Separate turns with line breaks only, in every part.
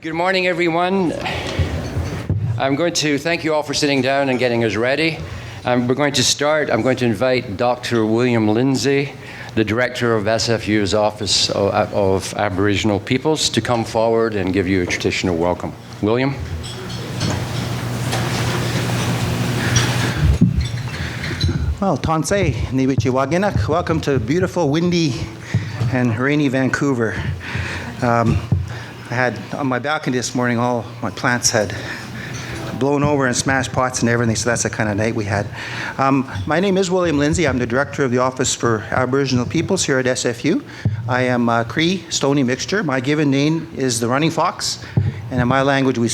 Good morning, everyone. I'm going to thank you all for sitting down and getting us ready. We're going to start. I'm going to invite Dr. William Lindsay, the Director of SFU's Office of Aboriginal Peoples, to come forward and give you a traditional welcome. William?
Well, Tansei, Niwichi Waginak. Welcome to beautiful, windy, and rainy Vancouver. I had on my balcony this morning, all my plants had blown over and smashed pots and everything, so that's the kind of night we had. My name is William Lindsay. I'm the Director of the Office for Aboriginal Peoples here at SFU. I am Cree, Stony mixture. My given name is the Running Fox, and in my language we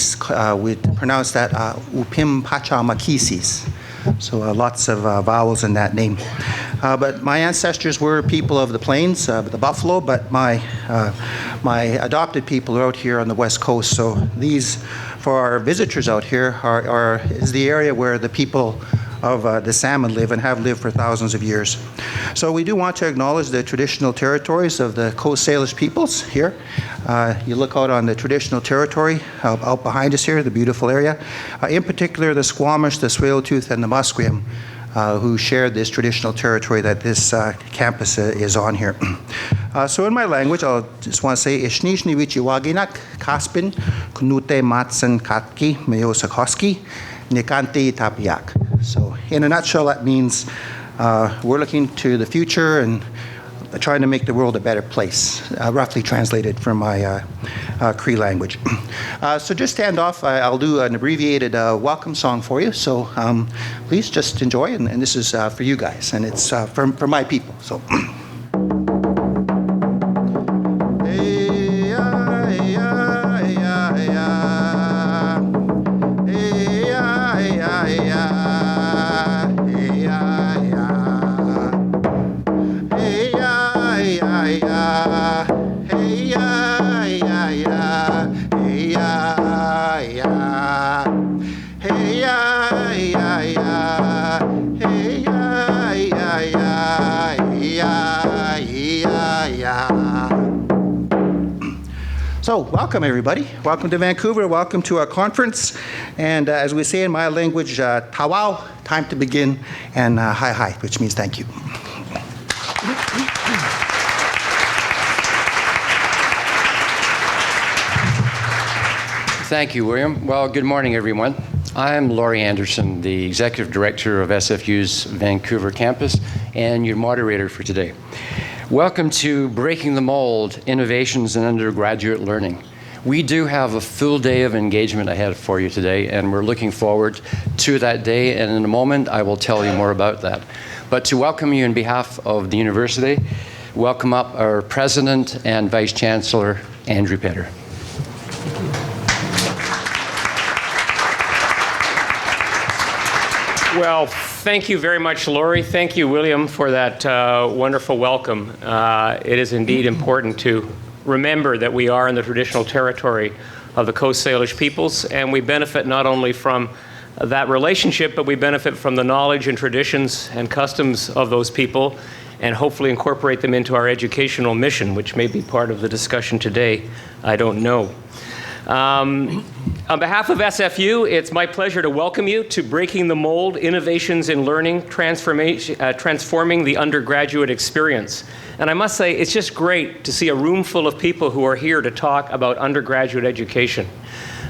pronounce that Upim Pacha Makisis. So lots of vowels in that name. But my ancestors were people of the plains, the buffalo, but my adopted people are out here on the west coast. So these, for our visitors out here, is the area where the people of the salmon live and have lived for thousands of years. So we do want to acknowledge the traditional territories of the Coast Salish peoples here. You look out on the traditional territory out behind us here, the beautiful area. In particular, the Squamish, the Tsleil-Waututh, and the Musqueam, who shared this traditional territory that this campus is on here. So in my language, I'll just want to say, Ishnishni Wichiwaginak, Kaspin, Knute Matsen Katki, Meyosakoski, Nikanti Tapiak. So in a nutshell, that means we're looking to the future and trying to make the world a better place, roughly translated from my Cree language. So just stand off. I'll do an abbreviated welcome song for you. So please just enjoy, and this is for you guys, and it's for my people. So. So welcome everybody. Welcome to Vancouver. Welcome to our conference. And as we say in my language, tawau, time to begin, and hi hi, which means thank you.
Thank you, William. Well, good morning, everyone. I'm Laurie Anderson, the Executive Director of SFU's Vancouver campus, and your moderator for today. Welcome to Breaking the Mould, Innovations in Undergraduate Learning. We do have a full day of engagement ahead for you today, and we're looking forward to that day, and in a moment I will tell you more about that. But to welcome you on behalf of the university, welcome up our President and Vice Chancellor, Andrew Petter.
Well, thank you very much, Laurie. Thank you, William, for that wonderful welcome. It is indeed important to remember that we are in the traditional territory of the Coast Salish peoples, and we benefit not only from that relationship, but we benefit from the knowledge and traditions and customs of those people, and hopefully incorporate them into our educational mission, which may be part of the discussion today. I don't know. On behalf of SFU, it's my pleasure to welcome you to Breaking the Mould, Innovations in Learning, Transforming the Undergraduate Experience. And I must say, it's just great to see a room full of people who are here to talk about undergraduate education.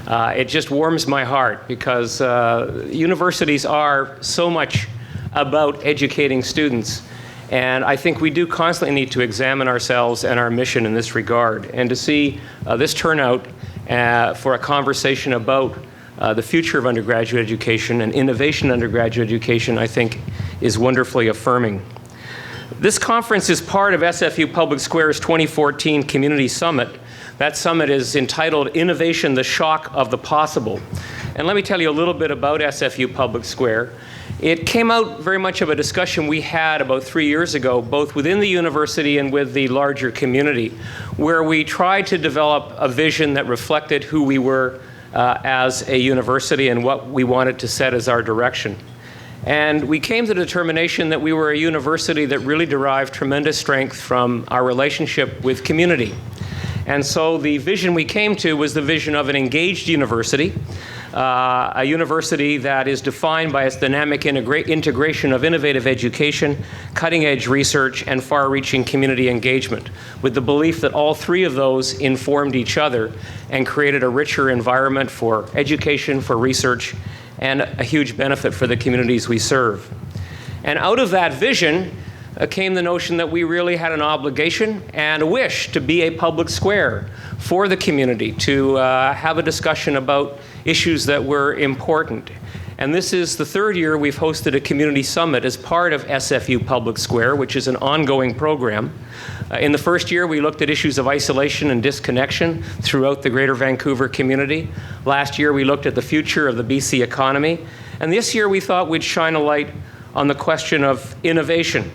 It just warms my heart because universities are so much about educating students. And I think we do constantly need to examine ourselves and our mission in this regard. And to see this turnout for a conversation about the future of undergraduate education and innovation in undergraduate education, I think, is wonderfully affirming. This conference is part of SFU Public Square's 2014 Community Summit. That summit is entitled Innovation, the Shock of the Possible. And let me tell you a little bit about SFU Public Square. It came out very much of a discussion we had about 3 years ago, both within the university and with the larger community, where we tried to develop a vision that reflected who we were as a university and what we wanted to set as our direction. And we came to the determination that we were a university that really derived tremendous strength from our relationship with community. And so the vision we came to was the vision of an engaged university, a university that is defined by its dynamic integration of innovative education, cutting-edge research, and far-reaching community engagement, with the belief that all three of those informed each other and created a richer environment for education, for research, and a huge benefit for the communities we serve. And out of that vision came the notion that we really had an obligation and a wish to be a public square for the community, to have a discussion about issues that were important. And this is the third year we've hosted a community summit as part of SFU Public Square, which is an ongoing program. In the first year, we looked at issues of isolation and disconnection throughout the Greater Vancouver community. Last year, we looked at the future of the BC economy. And this year, we thought we'd shine a light on the question of innovation.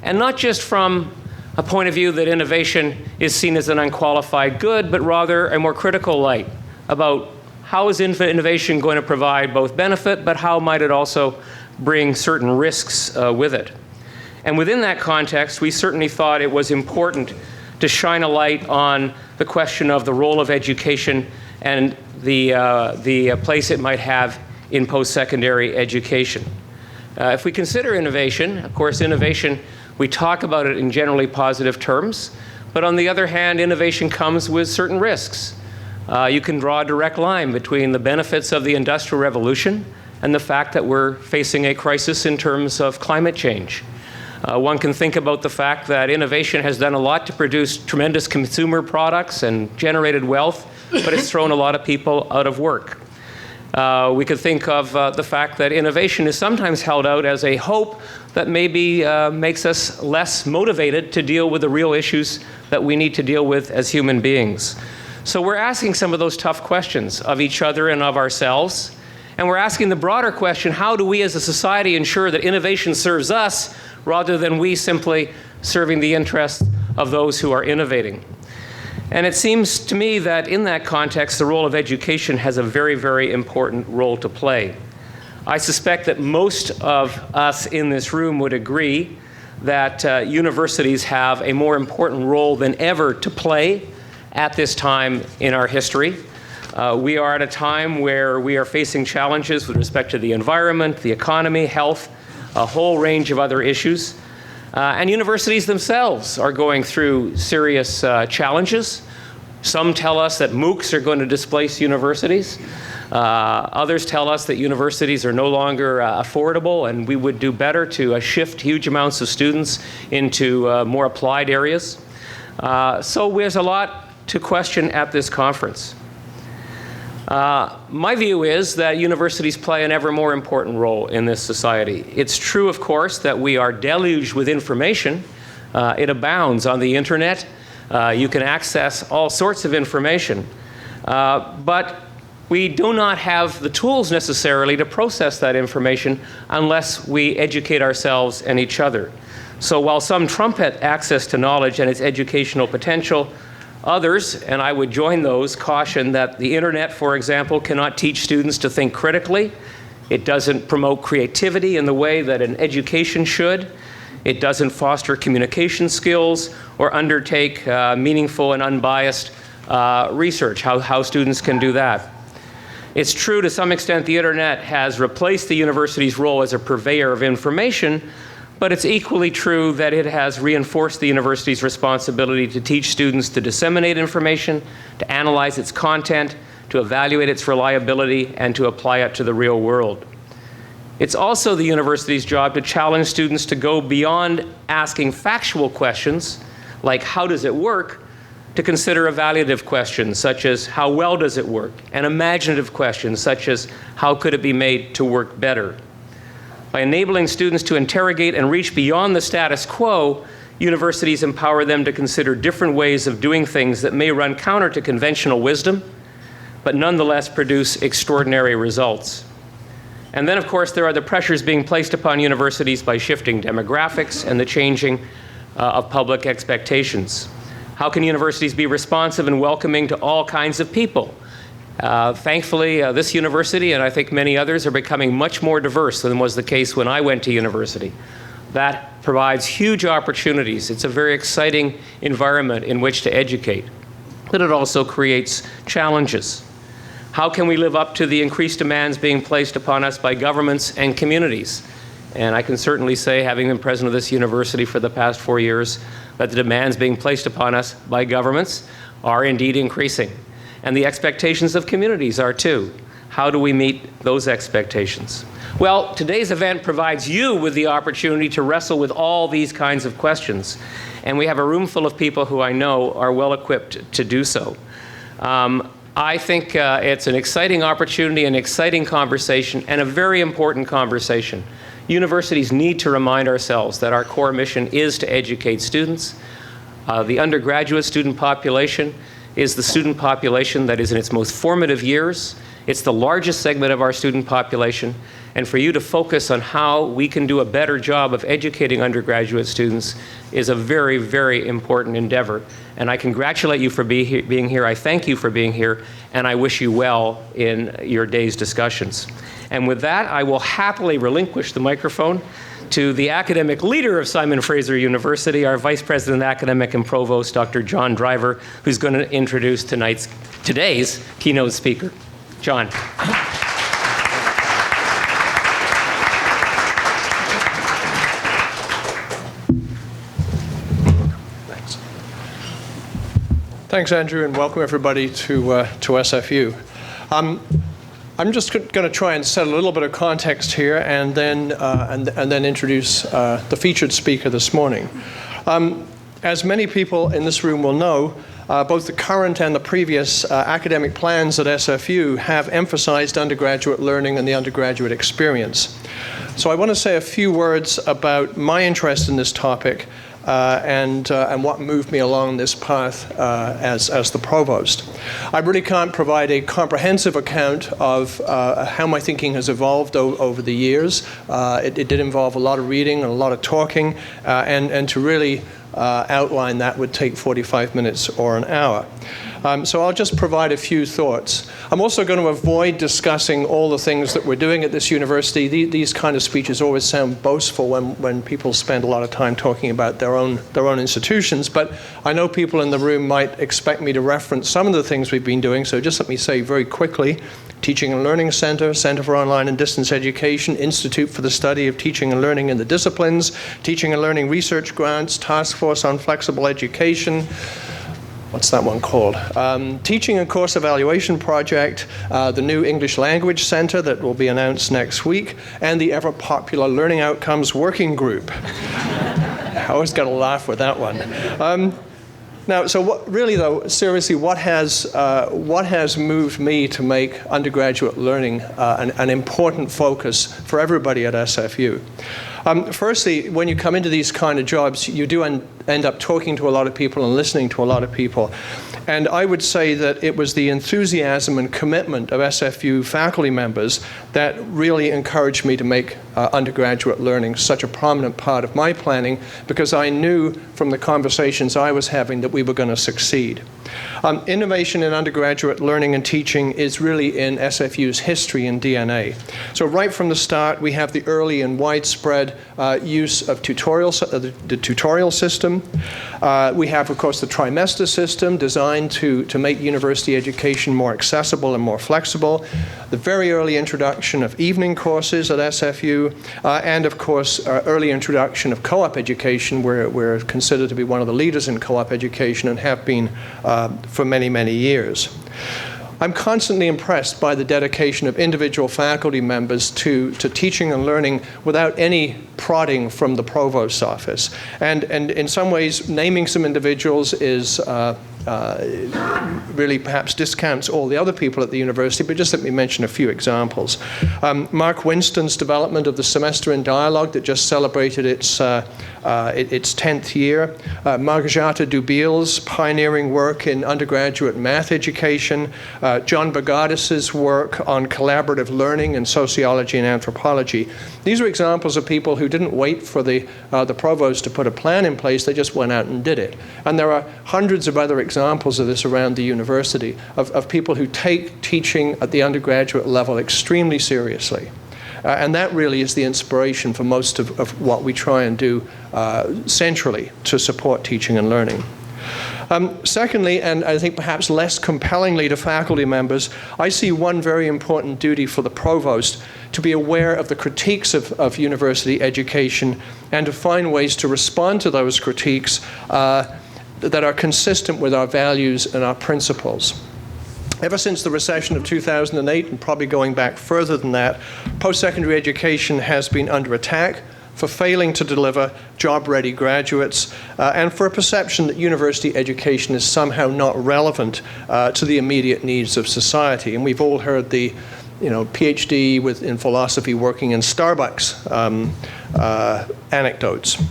And not just from a point of view that innovation is seen as an unqualified good, but rather a more critical light about how is innovation going to provide both benefit, but how might it also bring certain risks with it. And within that context, we certainly thought it was important to shine a light on the question of the role of education and the place it might have in post-secondary education. If we consider innovation, of course, innovation, we talk about it in generally positive terms, but on the other hand, innovation comes with certain risks. You can draw a direct line between the benefits of the Industrial Revolution and the fact that we're facing a crisis in terms of climate change. One can think about the fact that innovation has done a lot to produce tremendous consumer products and generated wealth, but it's thrown a lot of people out of work. We could think of the fact that innovation is sometimes held out as a hope that maybe makes us less motivated to deal with the real issues that we need to deal with as human beings. So we're asking some of those tough questions of each other and of ourselves. And we're asking the broader question, how do we as a society ensure that innovation serves us rather than we simply serving the interests of those who are innovating? And it seems to me that in that context, the role of education has a very, very important role to play. I suspect that most of us in this room would agree that universities have a more important role than ever to play at this time in our history. We are at a time where we are facing challenges with respect to the environment, the economy, health, a whole range of other issues. And universities themselves are going through serious challenges. Some tell us that MOOCs are going to displace universities. Others tell us that universities are no longer affordable and we would do better to shift huge amounts of students into more applied areas. So there's a lot to question at this conference. My view is that universities play an ever more important role in this society. It's true, of course, that we are deluged with information. It abounds on the internet. You can access all sorts of information. But we do not have the tools necessarily to process that information unless we educate ourselves and each other. So while some trumpet access to knowledge and its educational potential, others, and I would join those, caution that the internet, for example, cannot teach students to think critically. It doesn't promote creativity in the way that an education should. It doesn't foster communication skills or undertake meaningful and unbiased research, how students can do that. It's true to some extent the internet has replaced the university's role as a purveyor of information, but it's equally true that it has reinforced the university's responsibility to teach students to disseminate information, to analyze its content, to evaluate its reliability, and to apply it to the real world. It's also the university's job to challenge students to go beyond asking factual questions, like how does it work, to consider evaluative questions such as how well does it work, and imaginative questions such as how could it be made to work better. By enabling students to interrogate and reach beyond the status quo, universities empower them to consider different ways of doing things that may run counter to conventional wisdom, but nonetheless produce extraordinary results. And then, of course, there are the pressures being placed upon universities by shifting demographics and the changing of public expectations. How can universities be responsive and welcoming to all kinds of people? Thankfully, this university, and I think many others, are becoming much more diverse than was the case when I went to university. That provides huge opportunities. It's a very exciting environment in which to educate. but it also creates challenges. How can we live up to the increased demands being placed upon us by governments and communities? And I can certainly say, having been president of this university for the past 4 years, that the demands being placed upon us by governments are indeed increasing. And the expectations of communities are too. How do we meet those expectations? Well, today's event provides you with the opportunity to wrestle with all these kinds of questions. And we have a room full of people who I know are well equipped to do so. I think it's an exciting opportunity, an exciting conversation, and a very important conversation. Universities need to remind ourselves that our core mission is to educate students. The undergraduate student population is the student population that is in its most formative years. It's the largest segment of our student population. And for you to focus on how we can do a better job of educating undergraduate students is a very, very important endeavor. And I congratulate you for being here. I thank you for being here. And I wish you well in your day's discussions. And with that, I will happily relinquish the microphone to the academic leader of Simon Fraser University, our Vice President Academic and Provost, Dr. John Driver, who's going to introduce today's keynote speaker. John.
Thanks, Andrew, and welcome everybody to SFU. I'm just going to try and set a little bit of context here, and then introduce the featured speaker this morning. As many people in this room will know, both the current and the previous academic plans at SFU have emphasized undergraduate learning and the undergraduate experience. So I want to say a few words about my interest in this topic and what moved me along this path as the provost. I really can't provide a comprehensive account of how my thinking has evolved over the years. It did involve a lot of reading and a lot of talking, and to really outline that would take 45 minutes or an hour. So I'll just provide a few thoughts. I'm also going to avoid discussing all the things that we're doing at this university. These kind of speeches always sound boastful when people spend a lot of time talking about their own institutions, but I know people in the room might expect me to reference some of the things we've been doing, so just let me say very quickly: Teaching and Learning Center, Center for Online and Distance Education, Institute for the Study of Teaching and Learning in the Disciplines, Teaching and Learning Research Grants, Task Force on Flexible Education. What's that one called? Teaching and Course Evaluation Project, the new English Language Center that will be announced next week, and the ever-popular Learning Outcomes Working Group. I always got to laugh with that one. Now, so really though, seriously, what has moved me to make undergraduate learning an important focus for everybody at SFU? Firstly, when you come into these kind of jobs, you do end up talking to a lot of people and listening to a lot of people. And I would say that it was the enthusiasm and commitment of SFU faculty members that really encouraged me to make undergraduate learning such a prominent part of my planning, because I knew from the conversations I was having that we were going to succeed. Innovation in undergraduate learning and teaching is really in SFU's history and DNA. So right from the start, we have the early and widespread use of the tutorial system. We have, of course, the trimester system designed to make university education more accessible and more flexible. The very early introduction of evening courses at SFU, and of course, early introduction of co-op education. We're considered to be one of the leaders in co-op education and have been for many, many years. I'm constantly impressed by the dedication of individual faculty members to teaching and learning without any prodding from the provost's office. And in some ways, naming some individuals is really perhaps discounts all the other people at the university, but just let me mention a few examples. Mark Winston's development of the Semester in Dialogue that just celebrated its 10th year. Margajata Dubiel's pioneering work in undergraduate math education. John Bagadis's work on collaborative learning in sociology and anthropology. These are examples of people who didn't wait for the provost to put a plan in place, they just went out and did it. And there are hundreds of other examples of this around the university, of people who take teaching at the undergraduate level extremely seriously. And that really is the inspiration for most of what we try and do centrally to support teaching and learning. Secondly, and I think perhaps less compellingly to faculty members, I see one very important duty for the provost to be aware of the critiques of university education and to find ways to respond to those critiques that are consistent with our values and our principles. Ever since the recession of 2008, and probably going back further than that, post-secondary education has been under attack for failing to deliver job-ready graduates, and for a perception that university education is somehow not relevant to the immediate needs of society. And we've all heard the PhD in philosophy working in Starbucks anecdotes.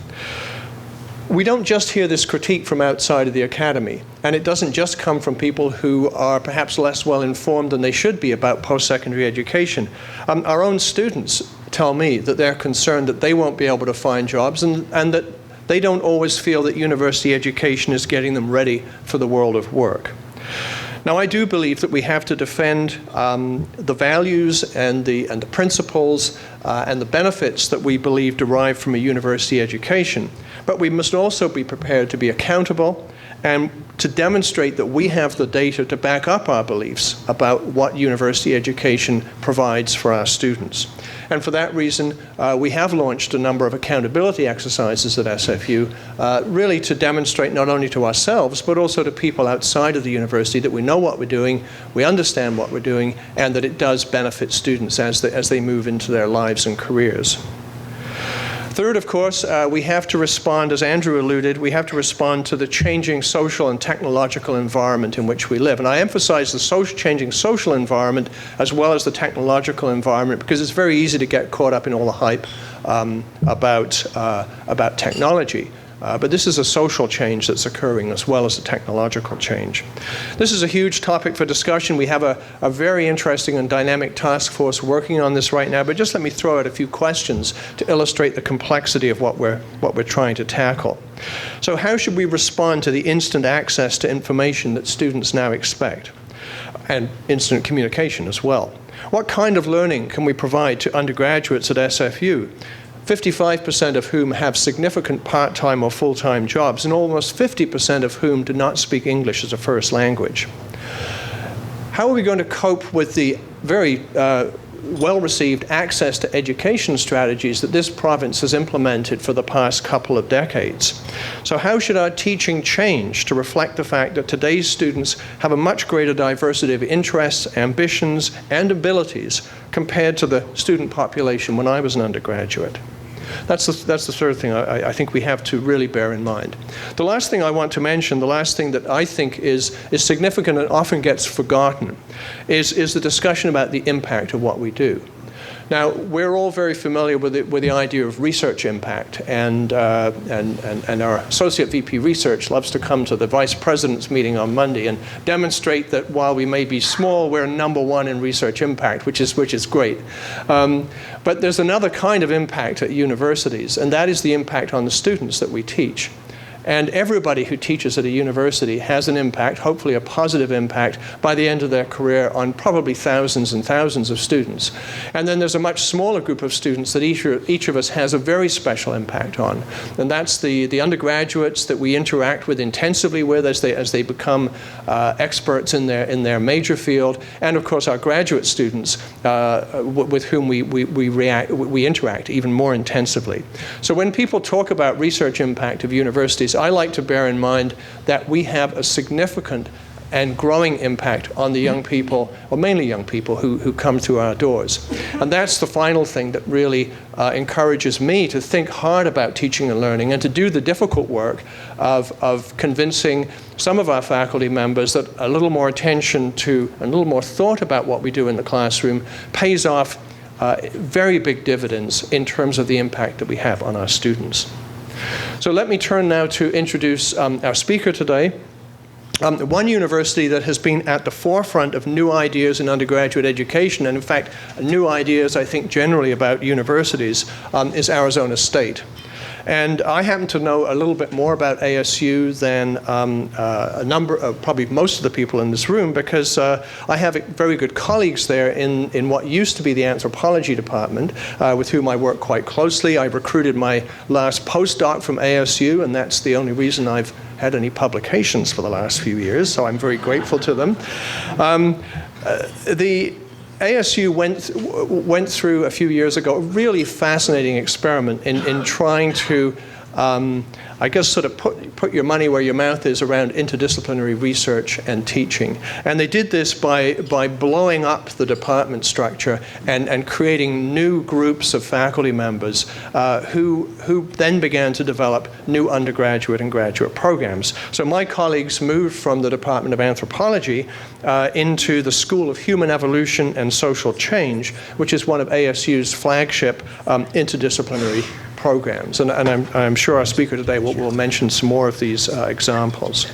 We don't just hear this critique from outside of the academy, and it doesn't just come from people who are perhaps less well informed than they should be about post-secondary education. Our own students tell me that they're concerned that they won't be able to find jobs and that they don't always feel that university education is getting them ready for the world of work. Now, I do believe that we have to defend the values and the principles and the benefits that we believe derive from a university education. But we must also be prepared to be accountable and to demonstrate that we have the data to back up our beliefs about what university education provides for our students. And for that reason, we have launched a number of accountability exercises at SFU, really to demonstrate not only to ourselves, but also to people outside of the university that we know what we're doing, we understand what we're doing, and that it does benefit students as they move into their lives and careers. Third, of course, we have to respond, as Andrew alluded, we have to respond to the changing social and technological environment in which we live. And I emphasize the changing social environment as well as the technological environment because it's very easy to get caught up in all the hype about technology. But this is a social change that's occurring as well as a technological change. This is a huge topic for discussion. We have a very interesting and dynamic task force working on this right now, but just let me throw out a few questions to illustrate the complexity of what we're trying to tackle. So how should we respond to the instant access to information that students now expect? And instant communication as well. What kind of learning can we provide to undergraduates at SFU? 55% of whom have significant part-time or full-time jobs, and almost 50% of whom do not speak English as a first language. How are we going to cope with the very well-received access to education strategies that this province has implemented for the past couple of decades? So how should our teaching change to reflect the fact that today's students have a much greater diversity of interests, ambitions, and abilities compared to the student population when I was an undergraduate? That's the third thing I think we have to really bear in mind. The last thing I want to mention, the last thing that I think is significant and often gets forgotten, is the discussion about the impact of what we do. Now, we're all very familiar with the idea of research impact, and our Associate VP Research loves to come to the Vice President's meeting on Monday and demonstrate that while we may be small, we're #1 in research impact, which is great. But there's another kind of impact at universities, and that is the impact on the students that we teach. And everybody who teaches at a university has an impact, hopefully a positive impact, by the end of their career on probably thousands and thousands of students. And then there's a much smaller group of students that each of us has a very special impact on. And that's the undergraduates that we interact with intensively with as they become experts in their major field. And of course our graduate students with whom we interact even more intensively. So when people talk about research impact of universities, I like to bear in mind that we have a significant and growing impact on the young people, or mainly young people, who come through our doors. And that's the final thing that really encourages me to think hard about teaching and learning and to do the difficult work of convincing some of our faculty members that a little more attention to, and a little more thought about what we do in the classroom pays off very big dividends in terms of the impact that we have on our students. So let me turn now to introduce our speaker today. One university that has been at the forefront of new ideas in undergraduate education, and in fact, new ideas I think generally about universities, is Arizona State. And I happen to know a little bit more about ASU than probably most of the people in this room, because I have very good colleagues there in what used to be the anthropology department, with whom I work quite closely. I recruited my last postdoc from ASU, and that's the only reason I've had any publications for the last few years, so I'm very grateful to them. The ASU went through a few years ago a really fascinating experiment in trying to I guess sort of put your money where your mouth is around interdisciplinary research and teaching. And they did this by blowing up the department structure and creating new groups of faculty members who then began to develop new undergraduate and graduate programs. So my colleagues moved from the Department of Anthropology into the School of Human Evolution and Social Change, which is one of ASU's flagship interdisciplinary programs. And I'm sure our speaker today will mention some more of these examples.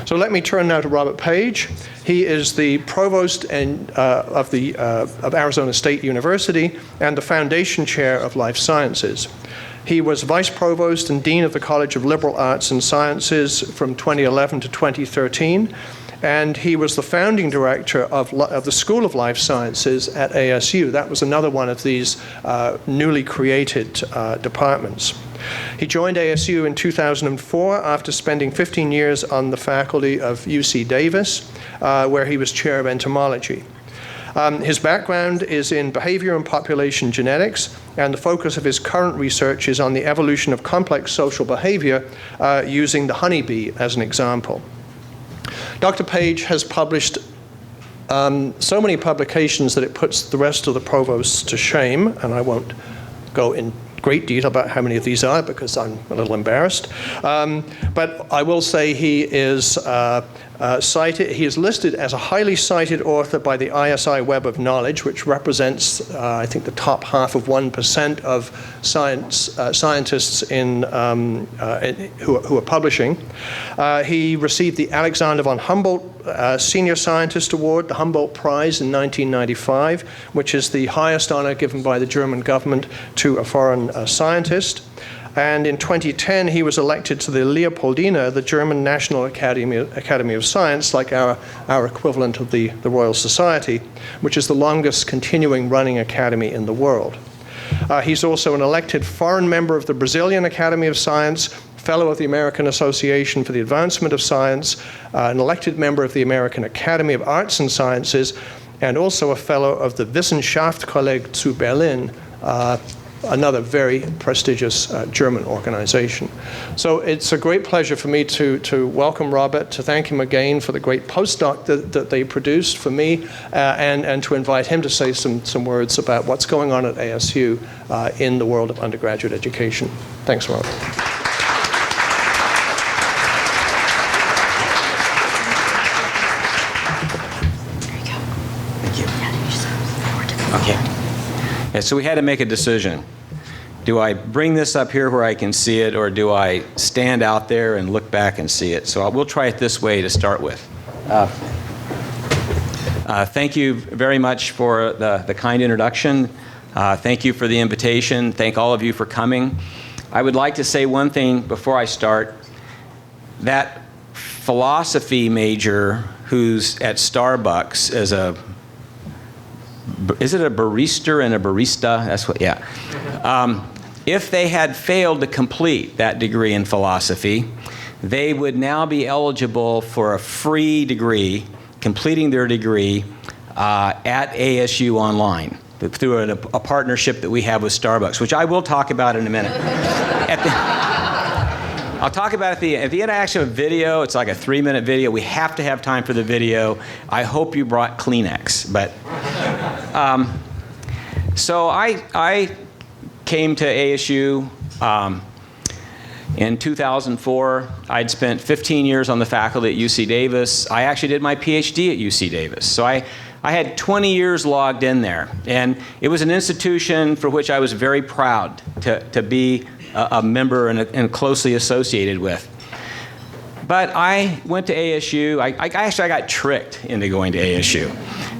So let me turn now to Robert Page. He is the Provost of Arizona State University and the Foundation Chair of Life Sciences. He was Vice Provost and Dean of the College of Liberal Arts and Sciences from 2011 to 2013. And he was the founding director of the School of Life Sciences at ASU. That was another one of these newly created departments. He joined ASU in 2004 after spending 15 years on the faculty of UC Davis, where he was Chair of Entomology. His background is in behavior and population genetics, and the focus of his current research is on the evolution of complex social behavior using the honeybee as an example. Dr. Page has published so many publications that it puts the rest of the provosts to shame, and I won't go in great detail about how many of these are because I'm a little embarrassed. But I will say he is cited. He is listed as a highly cited author by the ISI Web of Knowledge, which represents, I think, the top half of 1% of scientists who are publishing. He received the Alexander von Humboldt Senior Scientist Award, the Humboldt Prize in 1995, which is the highest honor given by the German government to a foreign scientist. And in 2010, he was elected to the Leopoldina, the German National Academy of Science, like our equivalent of the Royal Society, which is the longest continuing running academy in the world. He's also an elected foreign member of the Brazilian Academy of Science, Fellow of the American Association for the Advancement of Science, an elected member of the American Academy of Arts and Sciences, and also a Fellow of the Wissenschaftskolleg zu Berlin, another very prestigious German organization. So it's a great pleasure for me to welcome Robert, to thank him again for the great postdoc that they produced for me, and to invite him to say some words about what's going on at ASU in the world of undergraduate education. Thanks, Robert.
Okay. Yeah, so we had to make a decision. Do I bring this up here where I can see it, or do I stand out there and look back and see it? So we'll try it this way to start with. Thank you very much for the kind introduction. Thank you for the invitation. Thank all of you for coming. I would like to say one thing before I start. That philosophy major who's at Starbucks as is it a barista and a barista? That's what, yeah. If they had failed to complete that degree in philosophy, they would now be eligible for a free degree, completing their degree at ASU online through a partnership that we have with Starbucks, which I will talk about in a minute. I'll talk about it at the end. I actually have a video. It's like a 3-minute video. We have to have time for the video. I hope you brought Kleenex. But so I came to ASU in 2004. I'd spent 15 years on the faculty at UC Davis. I actually did my PhD at UC Davis. So I had 20 years logged in there. And it was an institution for which I was very proud to be a member and closely associated with. But I went to ASU. I got tricked into going to ASU.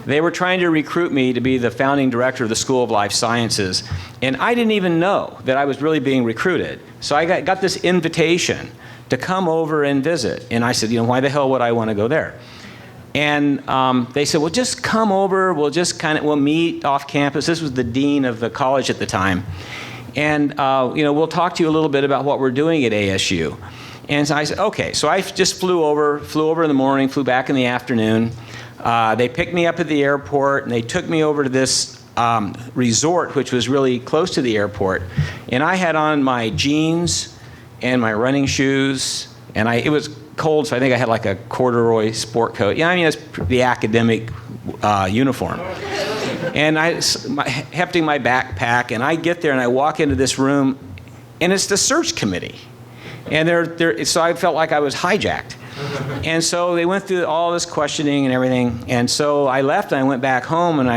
They were trying to recruit me to be the founding director of the School of Life Sciences, and I didn't even know that I was really being recruited. So I got this invitation to come over and visit, and I said, why the hell would I want to go there? And they said, well, just come over. We'll meet off campus. This was the dean of the college at the time. And we'll talk to you a little bit about what we're doing at ASU. And so I said, okay. So I just flew over in the morning, flew back in the afternoon. They picked me up at the airport, and they took me over to this resort, which was really close to the airport. And I had on my jeans and my running shoes, and it was cold, so I think I had like a corduroy sport coat. Yeah, I mean, it's the academic uniform. And hefting my backpack, and I get there, and I walk into this room, and it's the search committee. And so I felt like I was hijacked. And so they went through all this questioning and everything. And so I left, and I went back home, and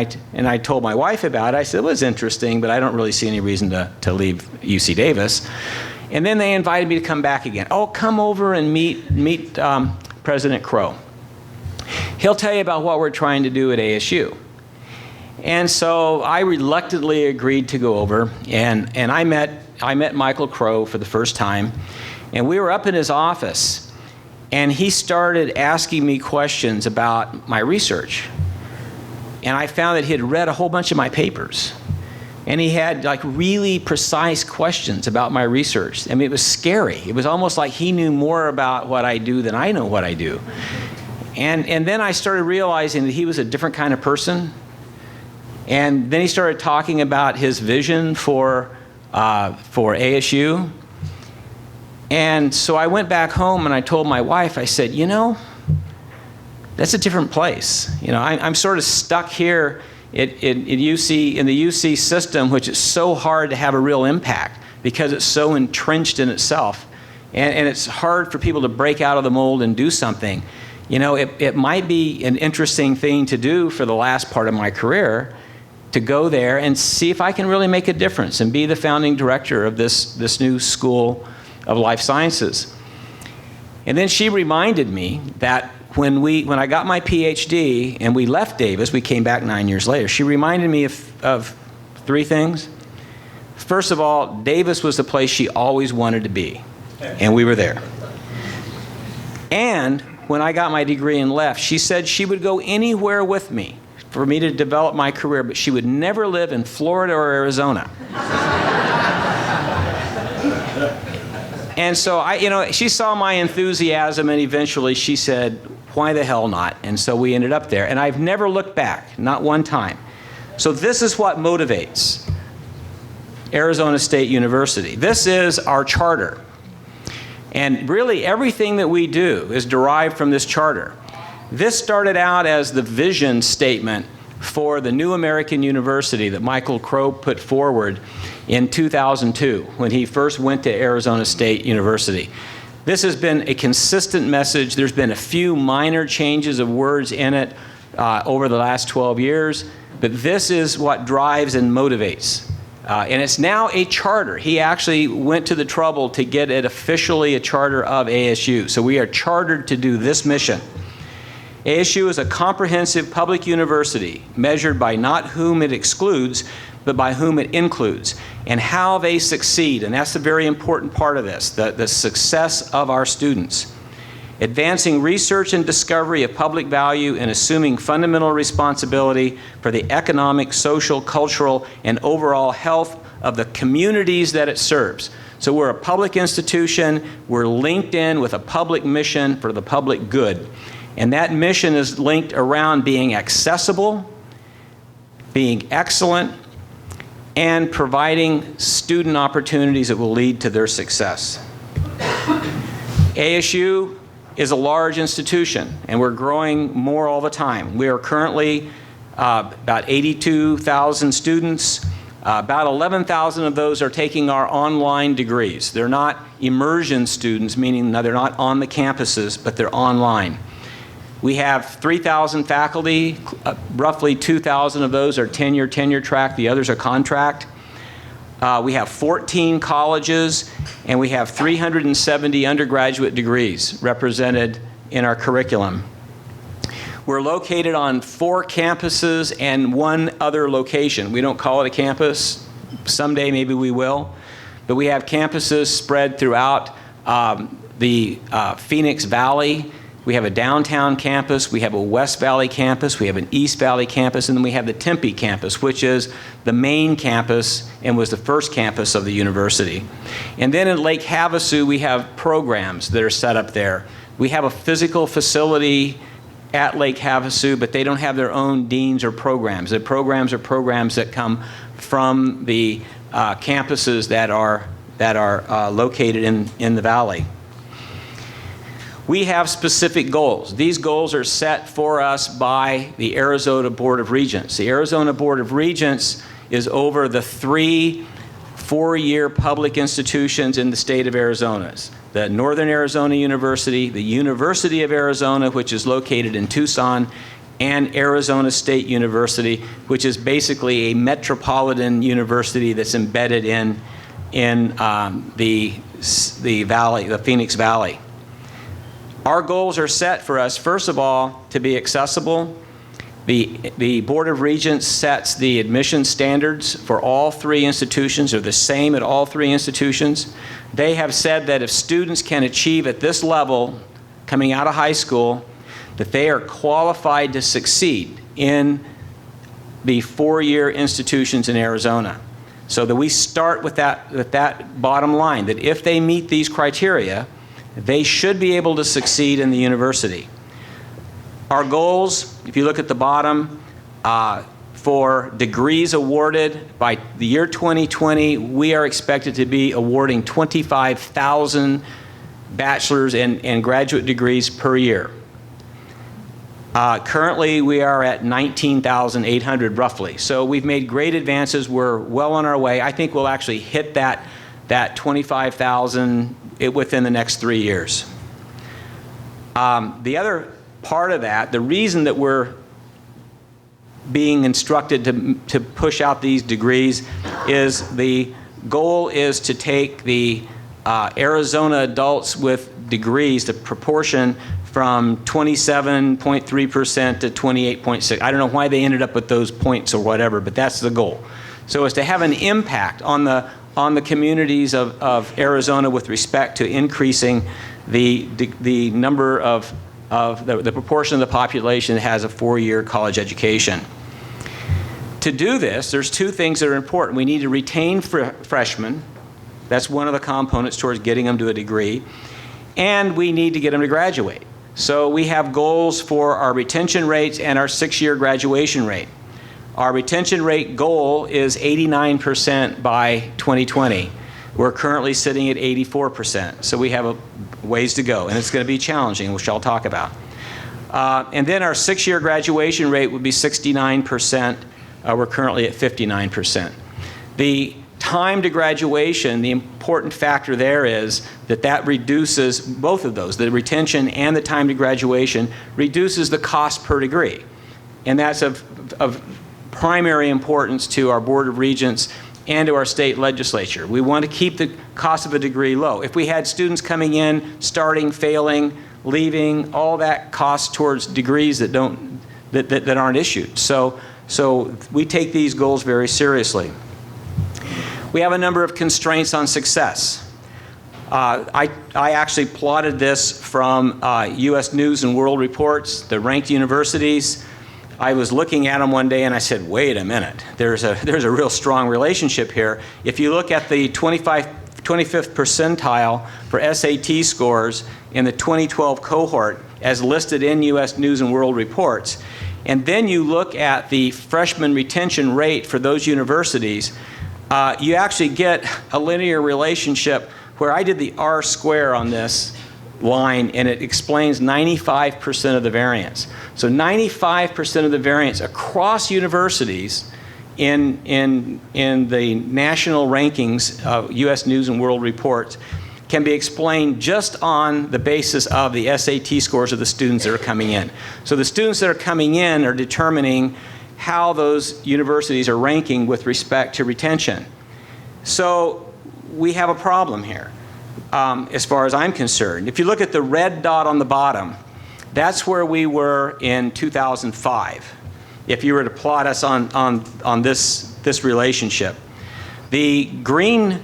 I told my wife about it. I said, it was interesting, but I don't really see any reason to leave UC Davis. And then they invited me to come back again. Oh, come over and meet President Crow. He'll tell you about what we're trying to do at ASU. And so I reluctantly agreed to go over, and I met Michael Crow for the first time, and we were up in his office, and he started asking me questions about my research. And I found that he had read a whole bunch of my papers, and he had like really precise questions about my research. I mean, it was scary. It was almost like he knew more about what I do than I know what I do. And then I started realizing that he was a different kind of person. And then he started talking about his vision for ASU. And so I went back home, and I told my wife, I said, you know, that's a different place. You know, I'm sort of stuck here in the UC system, which is so hard to have a real impact because it's so entrenched in itself. And it's hard for people to break out of the mold and do something. You know, it might be an interesting thing to do for the last part of my career, to go there and see if I can really make a difference and be the founding director of this new school of life sciences. And then she reminded me that when I got my PhD and we left Davis, we came back 9 years later, she reminded me of three things. First of all, Davis was the place she always wanted to be, and we were there. And when I got my degree and left, she said she would go anywhere with me for me to develop my career, but she would never live in Florida or Arizona. And so she saw my enthusiasm, and eventually she said, why the hell not? And so we ended up there. And I've never looked back, not one time. So this is what motivates Arizona State University. This is our charter. And really everything that we do is derived from this charter. This started out as the vision statement for the new American university that Michael Crow put forward in 2002 when he first went to Arizona State University. This has been a consistent message. There's been a few minor changes of words in it over the last 12 years, but this is what drives and motivates. And it's now a charter. He actually went to the trouble to get it officially a charter of ASU. So we are chartered to do this mission. ASU is a comprehensive public university measured by not whom it excludes, but by whom it includes, and how they succeed. And that's a very important part of this, the success of our students. Advancing research and discovery of public value and assuming fundamental responsibility for the economic, social, cultural, and overall health of the communities that it serves. So we're a public institution, we're linked in with a public mission for the public good. And that mission is linked around being accessible, being excellent, and providing student opportunities that will lead to their success. ASU is a large institution, and we're growing more all the time. We are currently about 82,000 students. About 11,000 of those are taking our online degrees. They're not immersion students, meaning they're not on the campuses, but they're online. We have 3,000 faculty, roughly 2,000 of those are tenure track, the others are contract. We have 14 colleges, and we have 370 undergraduate degrees represented in our curriculum. We're located on 4 campuses and 1 other location. We don't call it a campus. Someday maybe we will. But we have campuses spread throughout the Phoenix Valley, We have a downtown campus, we have a West Valley campus, we have an East Valley campus, and then we have the Tempe campus, which is the main campus and was the first campus of the university. And then in Lake Havasu, we have programs that are set up there. We have a physical facility at Lake Havasu, but they don't have their own deans or programs. The programs are programs that come from the campuses that are located in the valley. We have specific goals. These goals are set for us by the Arizona Board of Regents. The Arizona Board of Regents is over the 3 4-year public institutions in the state of Arizona. The Northern Arizona University, the University of Arizona, which is located in Tucson, and Arizona State University, which is basically a metropolitan university that's embedded in the valley, the Phoenix Valley. Our goals are set for us, first of all, to be accessible. The Board of Regents sets the admission standards for all 3 institutions. They're the same at all 3 institutions. They have said that if students can achieve at this level, coming out of high school, that they are qualified to succeed in the 4-year institutions in Arizona. So that we start with that bottom line, that if they meet these criteria, they should be able to succeed in the university. Our goals, if you look at the bottom, for degrees awarded by the year 2020, we are expected to be awarding 25,000 bachelor's and graduate degrees per year. Currently, we are at 19,800 roughly. So we've made great advances. We're well on our way. I think we'll actually hit that 25,000 within the next 3 years. The other part of that, the reason that we're being instructed to push out these degrees is the goal is to take the Arizona adults with degrees, the proportion from 27.3% to 28.6%. I don't know why they ended up with those points or whatever, but that's the goal. So as to have an impact on the communities of Arizona with respect to increasing the number of the proportion of the population that has a 4-year college education. To do this, there's 2 things that are important. We need to retain freshmen. That's one of the components towards getting them to a degree. And we need to get them to graduate. So we have goals for our retention rates and our 6-year graduation rate. Our retention rate goal is 89% by 2020. We're currently sitting at 84%. So we have a ways to go, and it's going to be challenging, which I'll talk about. And then our 6-year graduation rate would be 69%. We're currently at 59%. The time to graduation, the important factor there is that reduces both of those, the retention and the time to graduation, reduces the cost per degree. And that's of primary importance to our Board of Regents and to our state legislature. We want to keep the cost of a degree low. If we had students coming in, starting, failing, leaving, all that costs towards degrees that aren't issued. So we take these goals very seriously. We have a number of constraints on success. I actually plotted this from U.S. News and World Reports, the ranked universities. I was looking at them one day and I said, wait a minute, there's a real strong relationship here. If you look at the 25th percentile for SAT scores in the 2012 cohort as listed in U.S. News and World Reports, and then you look at the freshman retention rate for those universities, you actually get a linear relationship where I did the R-square on this line, and it explains 95% of the variance. So 95% of the variance across universities in the national rankings of U.S. News and World Reports can be explained just on the basis of the SAT scores of the students that are coming in. So the students that are coming in are determining how those universities are ranking with respect to retention. So we have a problem here. As far as I'm concerned. If you look at the red dot on the bottom, that's where we were in 2005. If you were to plot us on this relationship. The green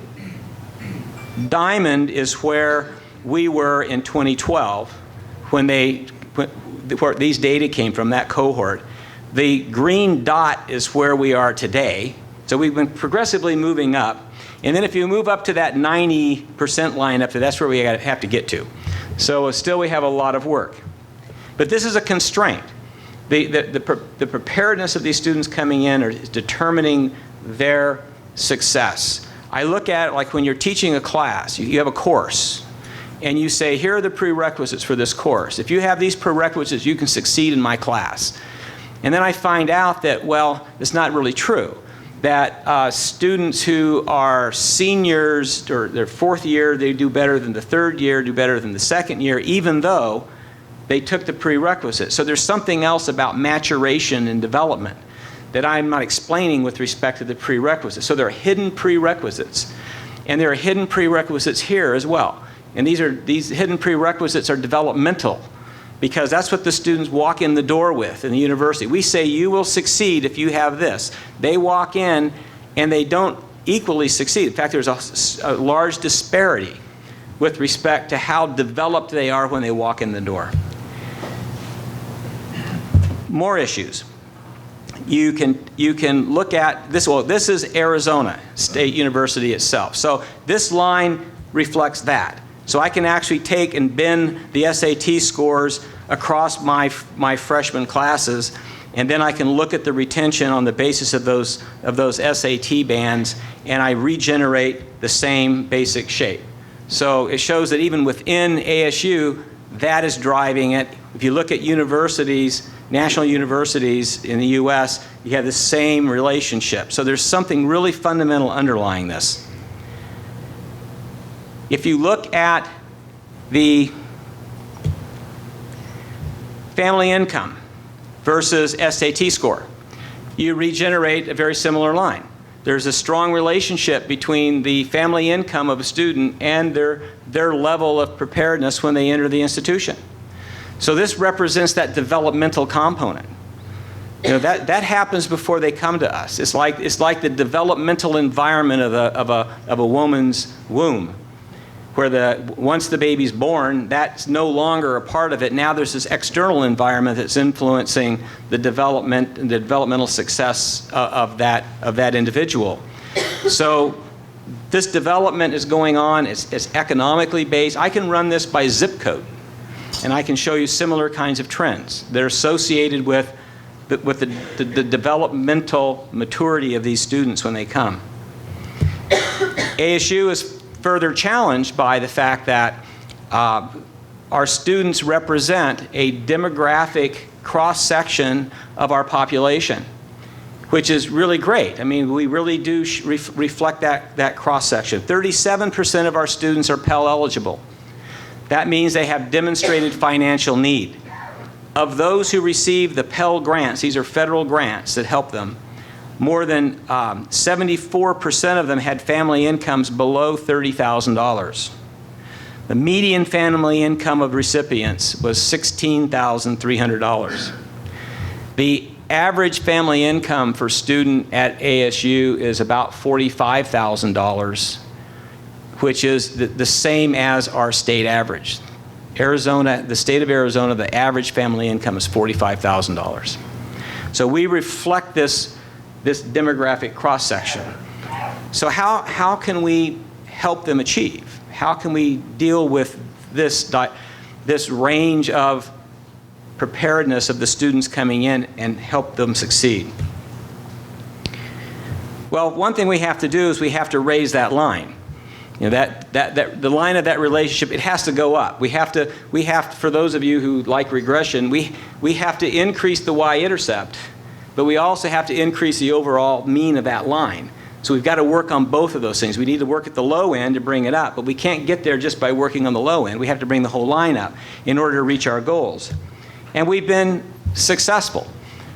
diamond is where we were in 2012 when they where these data came from, that cohort. The green dot is where we are today. So we've been progressively moving up. And then if you move up to that 90% line up there, that's where we have to get to. So still we have a lot of work. But this is a constraint. The preparedness of these students coming in is determining their success. I look at it like when you're teaching a class, you have a course, and you say, here are the prerequisites for this course. If you have these prerequisites, you can succeed in my class. And then I find out that, well, it's not really true. That students who are seniors or their fourth year, they do better than the third year, do better than the second year, even though they took the prerequisite. So there's something else about maturation and development that I'm not explaining with respect to the prerequisites. So there are hidden prerequisites. And there are hidden prerequisites here as well. And these hidden prerequisites are developmental, because that's what the students walk in the door with in the university. We say you will succeed if you have this. They walk in and they don't equally succeed. In fact, there's a large disparity with respect to how developed they are when they walk in the door. More issues. You can look at this. Well, this is Arizona State University itself. So this line reflects that. So I can actually take and bin the SAT scores across my freshman classes, and then I can look at the retention on the basis of those SAT bands, and I regenerate the same basic shape. So it shows that even within ASU, that is driving it. If you look at universities, national universities in the US, you have the same relationship. So there's something really fundamental underlying this. If you look at the family income versus SAT score, you regenerate a very similar line. There's a strong relationship between the family income of a student and their level of preparedness when they enter the institution. So this represents that developmental component. You know, that happens before they come to us. It's like the developmental environment of a woman's womb, where once the baby's born, that's no longer a part of it. Now there's this external environment that's influencing the development and the developmental success of that individual. So this development is going on. It's economically based. I can run this by zip code, and I can show you similar kinds of trends that are associated with the developmental maturity of these students when they come. ASU is further challenged by the fact that our students represent a demographic cross-section of our population, which is really great. I mean, we really do reflect that cross-section. 37% of our students are Pell eligible. That means they have demonstrated financial need. Of those who receive the Pell grants, these are federal grants that help them, more than 74% of them had family incomes below $30,000. The median family income of recipients was $16,300. The average family income for student at ASU is about $45,000, which is the same as our state average. Arizona, the state of Arizona, the average family income is $45,000. So we reflect this demographic cross-section. So how can we help them achieve? How can we deal with this range of preparedness of the students coming in and help them succeed? Well, one thing we have to do is we have to raise that line. You know, the line of that relationship, it has to go up. We have to, for those of you who like regression, we have to increase the y-intercept, but we also have to increase the overall mean of that line. So we've got to work on both of those things. We need to work at the low end to bring it up, but we can't get there just by working on the low end. We have to bring the whole line up in order to reach our goals. And we've been successful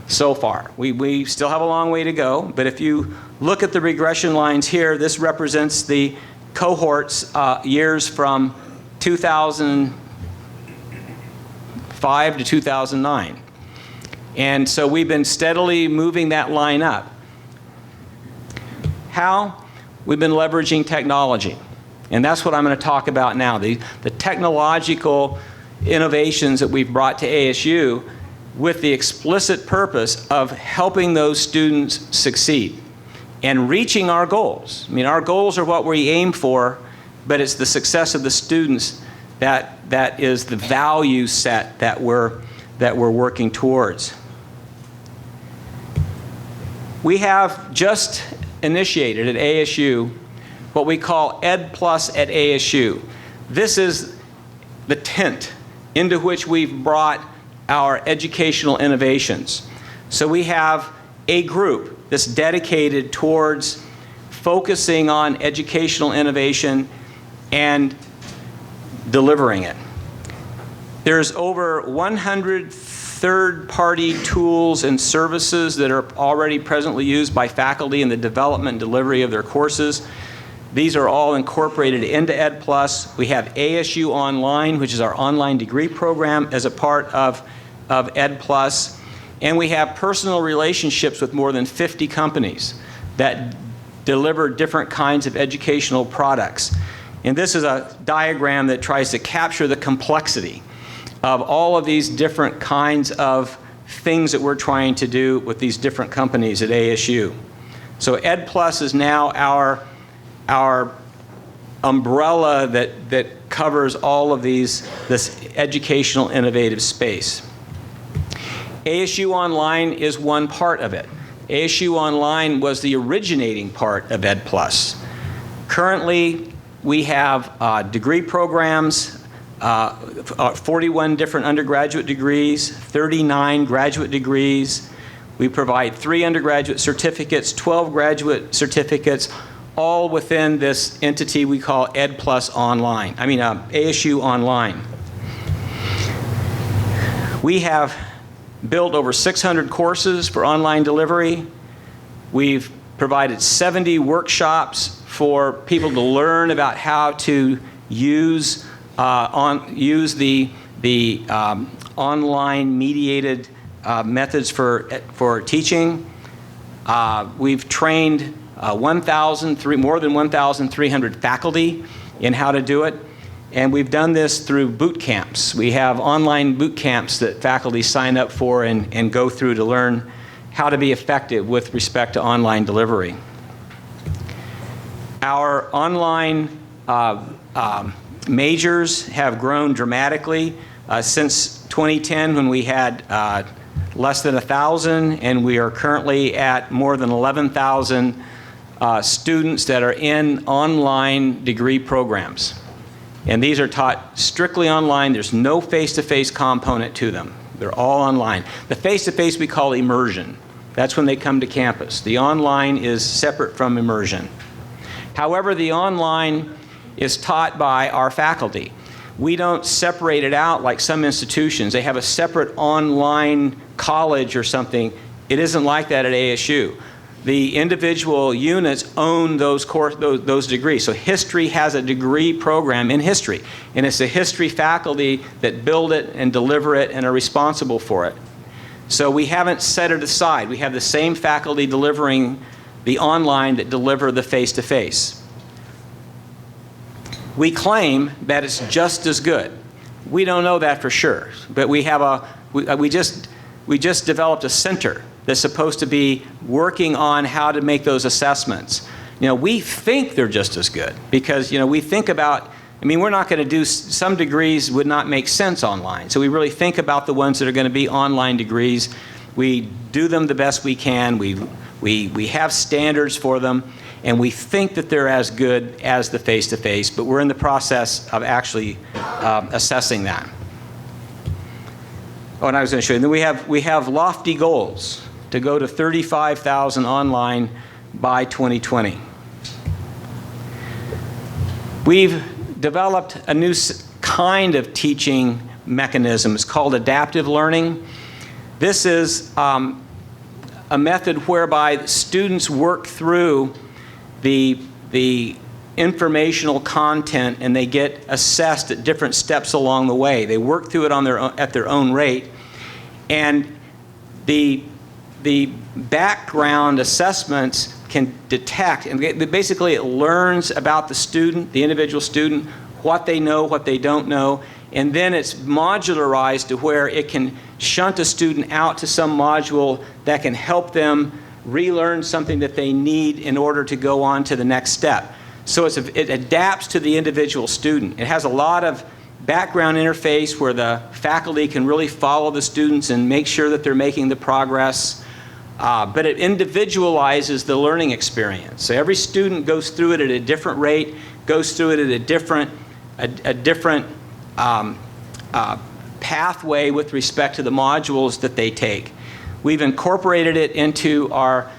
so far. We still have a long way to go, but if you look at the regression lines here, this represents the cohorts years from 2005 to 2009. And so we've been steadily moving that line up. How? We've been leveraging technology. And that's what I'm going to talk about now. The technological innovations that we've brought to ASU with the explicit purpose of helping those students succeed and reaching our goals. I mean, our goals are what we aim for, but it's the success of the students that is the value set that we're working towards. We have just initiated at ASU what we call Ed Plus at ASU. This is the tent into which we've brought our educational innovations. So we have a group that's dedicated towards focusing on educational innovation and delivering it. There's over 100 third-party tools and services that are already presently used by faculty in the development and delivery of their courses. These are all incorporated into Ed Plus. We have ASU Online, which is our online degree program, as a part of Ed Plus. And we have personal relationships with more than 50 companies that deliver different kinds of educational products. And this is a diagram that tries to capture the complexity of all of these different kinds of things that we're trying to do with these different companies at ASU. So Ed Plus is now our umbrella that covers all of this educational innovative space. ASU Online is one part of it. ASU Online was the originating part of Ed Plus. Currently, we have degree programs, 41 different undergraduate degrees, 39 graduate degrees. We provide 3 undergraduate certificates, 12 graduate certificates, all within this entity we call Ed Plus Online. ASU Online. We have built over 600 courses for online delivery. We've provided 70 workshops for people to learn about how to use the online mediated methods for teaching. We've trained more than 1,300 faculty in how to do it. And we've done this through boot camps. We have online boot camps that faculty sign up for and go through to learn how to be effective with respect to online delivery. Our online majors have grown dramatically since 2010, when we had less than 1,000, and we are currently at more than 11,000 students that are in online degree programs. And these are taught strictly online. There's no face-to-face component to them. They're all online. The face-to-face we call immersion. That's when they come to campus. The online is separate from immersion. However, the online is taught by our faculty. We don't separate it out like some institutions. They have a separate online college or something. It isn't like that at ASU. The individual units own those degrees. So history has a degree program in history, and it's the history faculty that build it and deliver it and are responsible for it. So we haven't set it aside. We have the same faculty delivering the online that deliver the face-to-face. We claim that it's just as good. We don't know that for sure, but we just developed a center that's supposed to be working on how to make those assessments. We think they're just as good because, we think about, we're not going to do, some degrees would not make sense online. So we really think about the ones that are going to be online degrees. We do them the best we can. We have standards for them, and we think that they're as good as the face-to-face, but we're in the process of actually assessing that. Oh, and I was going to show you. And then we have lofty goals to go to 35,000 online by 2020. We've developed a new kind of teaching mechanism. It's called adaptive learning. This is a method whereby students work through the informational content and they get assessed at different steps along the way. They work through it at their own rate. And the background assessments can detect, and basically it learns about the student, the individual student, what they know, what they don't know, and then it's modularized to where it can shunt a student out to some module that can help them relearn something that they need in order to go on to the next step. So it adapts to the individual student. It has a lot of background interface where the faculty can really follow the students and make sure that they're making the progress. But it individualizes the learning experience. So every student goes through it at a different rate, goes through it at a different pathway with respect to the modules that they take. We've incorporated it into our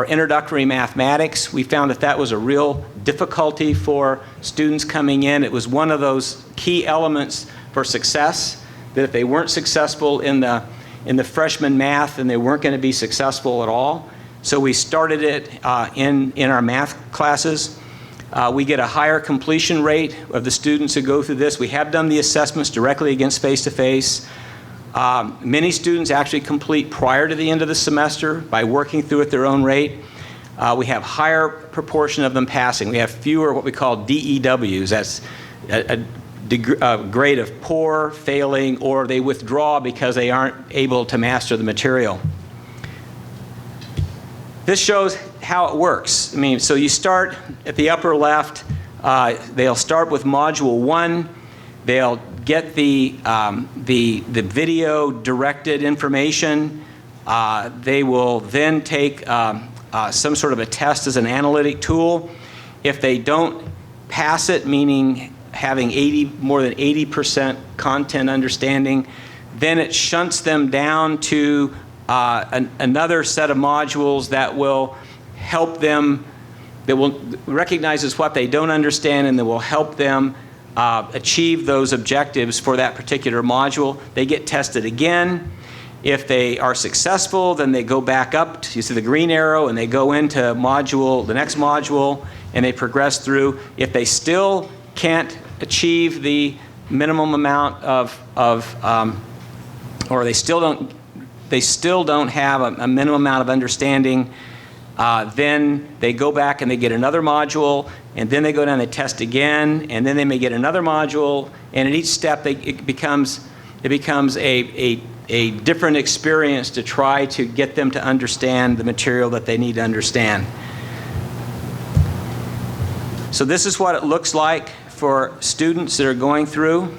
introductory mathematics. We found that was a real difficulty for students coming in. It was one of those key elements for success, that if they weren't successful in the freshman math, then they weren't going to be successful at all. So we started it in our math classes. We get a higher completion rate of the students who go through this. We have done the assessments directly against face-to-face. Many students actually complete prior to the end of the semester by working through at their own rate. We have higher proportion of them passing. We have fewer what we call DEWs. That's a grade of poor, failing, or they withdraw because they aren't able to master the material. This shows how it works. I mean, so you start at the upper left. They'll start with Module 1. They'll get the video directed information. They will then take some sort of a test as an analytic tool. If they don't pass it, meaning having more than 80% content understanding, then it shunts them down to another set of modules that will help them, that will recognizes what they don't understand and that will help them achieve those objectives for that particular module. They get tested again. If they are successful, then they go back up to, you see the green arrow, and they go into the next module, and they progress through. If they still can't achieve the minimum amount or they still don't have a minimum amount of understanding, then they go back and they get another module, and then they go down and they test again, and then they may get another module, and at each step it becomes a different experience to try to get them to understand the material that they need to understand. So this is what it looks like for students that are going through.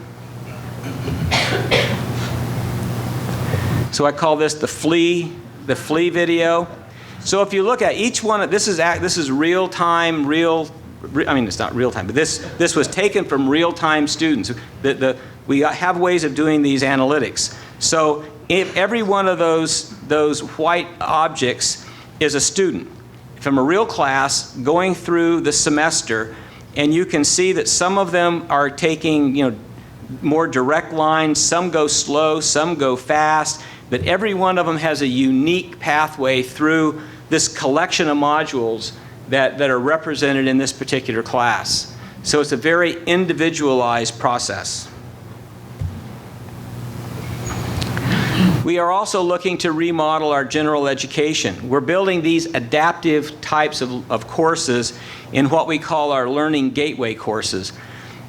So I call this the flea video. So if you look at each one, this is real time, I mean, it's not real time, but this was taken from real time students. We have ways of doing these analytics. So if every one of those white objects is a student from a real class going through the semester, and you can see that some of them are taking, more direct lines, some go slow, some go fast, but every one of them has a unique pathway through this collection of modules that are represented in this particular class. So it's a very individualized process. We are also looking to remodel our general education. We're building these adaptive types of courses in what we call our learning gateway courses.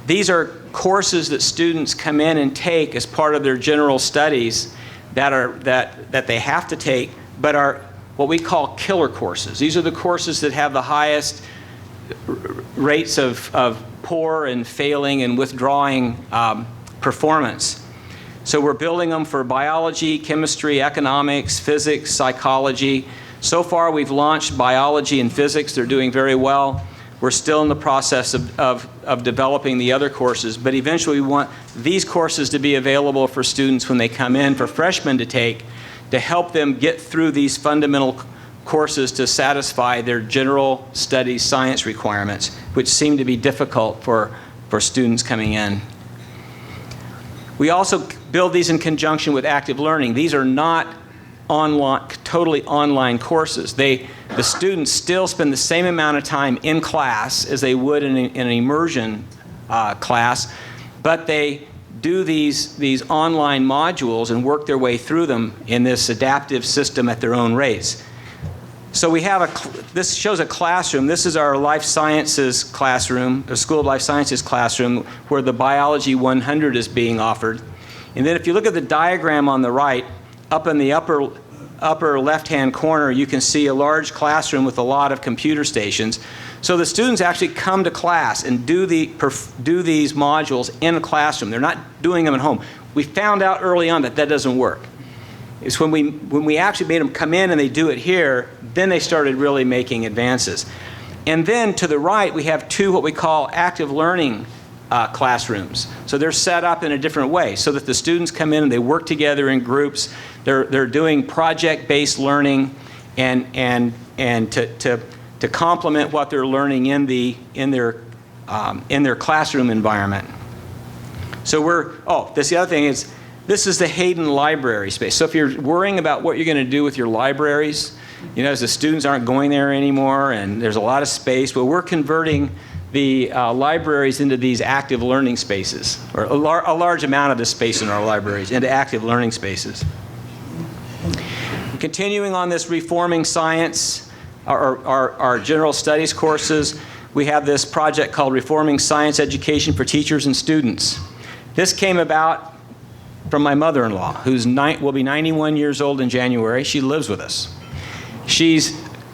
These are courses that students come in and take as part of their general studies that they have to take, but are what we call killer courses. These are the courses that have the highest rates of poor and failing and withdrawing performance. So we're building them for biology, chemistry, economics, physics, psychology. So far we've launched biology and physics. They're doing very well. We're still in the process of developing the other courses, but eventually we want these courses to be available for students when they come in, for freshmen to take, to help them get through these fundamental courses to satisfy their general studies science requirements, which seem to be difficult for students coming in. We also build these in conjunction with active learning. These are not totally online courses. The students still spend the same amount of time in class as they would in an immersion class, but they do these online modules and work their way through them in this adaptive system at their own rates. So we have this shows a classroom. This is our life sciences classroom, or School of Life Sciences classroom, where the Biology 100 is being offered. And then if you look at the diagram on the right, up in the upper left-hand corner, you can see a large classroom with a lot of computer stations. So the students actually come to class and do these modules in a classroom. They're not doing them at home. We found out early on that doesn't work. It's when we actually made them come in and they do it here, then they started really making advances. And then to the right, we have two what we call active learning classrooms. So they're set up in a different way so that the students come in and they work together in groups. They're doing project-based learning and to complement what they're learning in their classroom environment. So that's the other thing is, this is the Hayden Library space. So if you're worrying about what you're going to do with your libraries, as the students aren't going there anymore and there's a lot of space, well, we're converting the libraries into these active learning spaces, or a large amount of the space in our libraries into active learning spaces. Continuing on this reforming science, our general studies courses, we have this project called Reforming Science Education for Teachers and Students. This came about from my mother-in-law, will be 91 years old in January. She lives with us. She's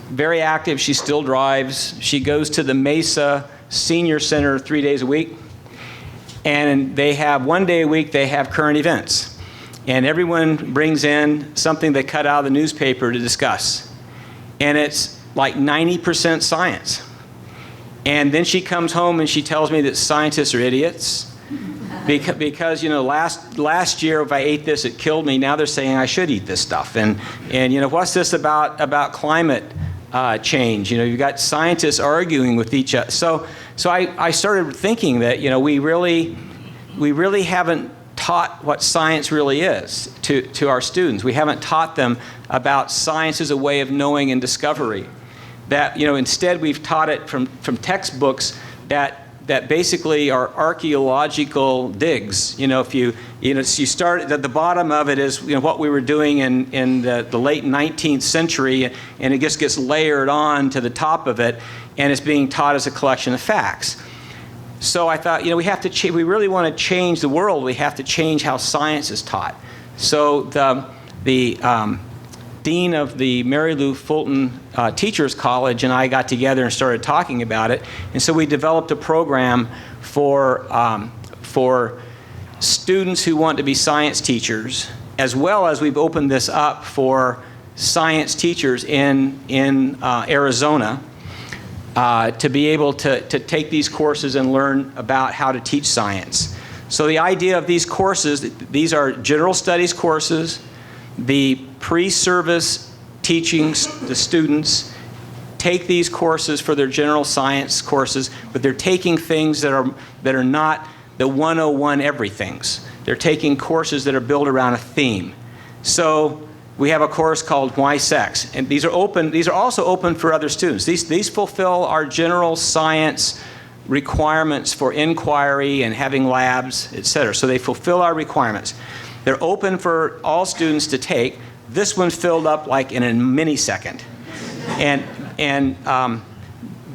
very active. She still drives. She goes to the Mesa Senior Center 3 days a week. And they have 1 day a week, they have current events. And everyone brings in something they cut out of the newspaper to discuss. And it's like 90% science. And then she comes home and she tells me that scientists are idiots. Because last year if I ate this, it killed me. Now they're saying I should eat this stuff. And what's this about climate change? You've got scientists arguing with each other. So I started thinking that we really haven't taught what science really is to our students. We haven't taught them about science as a way of knowing and discovery. That instead we've taught it from textbooks that basically are archaeological digs. If you start at the bottom of it is what we were doing in the late 19th century, and it just gets layered on to the top of it, and it's being taught as a collection of facts. So I thought, we really want to change the world. We have to change how science is taught. So the dean of the Mary Lou Fulton Teachers College and I got together and started talking about it. And so we developed a program for students who want to be science teachers, as well as we've opened this up for science teachers in Arizona to be able to take these courses and learn about how to teach science. So the idea of these courses, these are general studies courses. The pre-service teaching, the students take these courses for their general science courses, but they're taking things that are not the 101 everythings. They're taking courses that are built around a theme. So we have a course called Why Sex? And these are open. These are also open for other students. These fulfill our general science requirements for inquiry and having labs, et cetera. So they fulfill our requirements. They're open for all students to take. This one filled up like in a millisecond.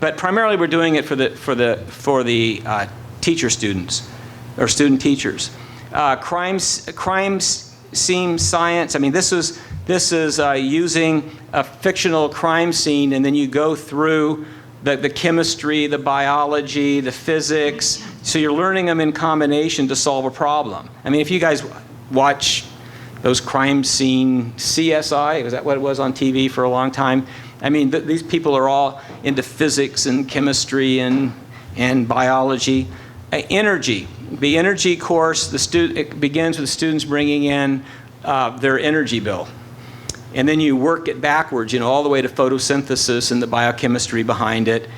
But primarily we're doing it for the teacher students or student teachers. Crime scene science. I mean, this is using a fictional crime scene, and then you go through the chemistry, the biology, the physics. So you're learning them in combination to solve a problem. I mean, if you guys watch those crime scene CSI, was that what it was on TV for a long time? I mean, these people are all into physics and chemistry and biology. Energy. The energy course, it begins with students bringing in their energy bill. And then you work it backwards, all the way to photosynthesis and the biochemistry behind it.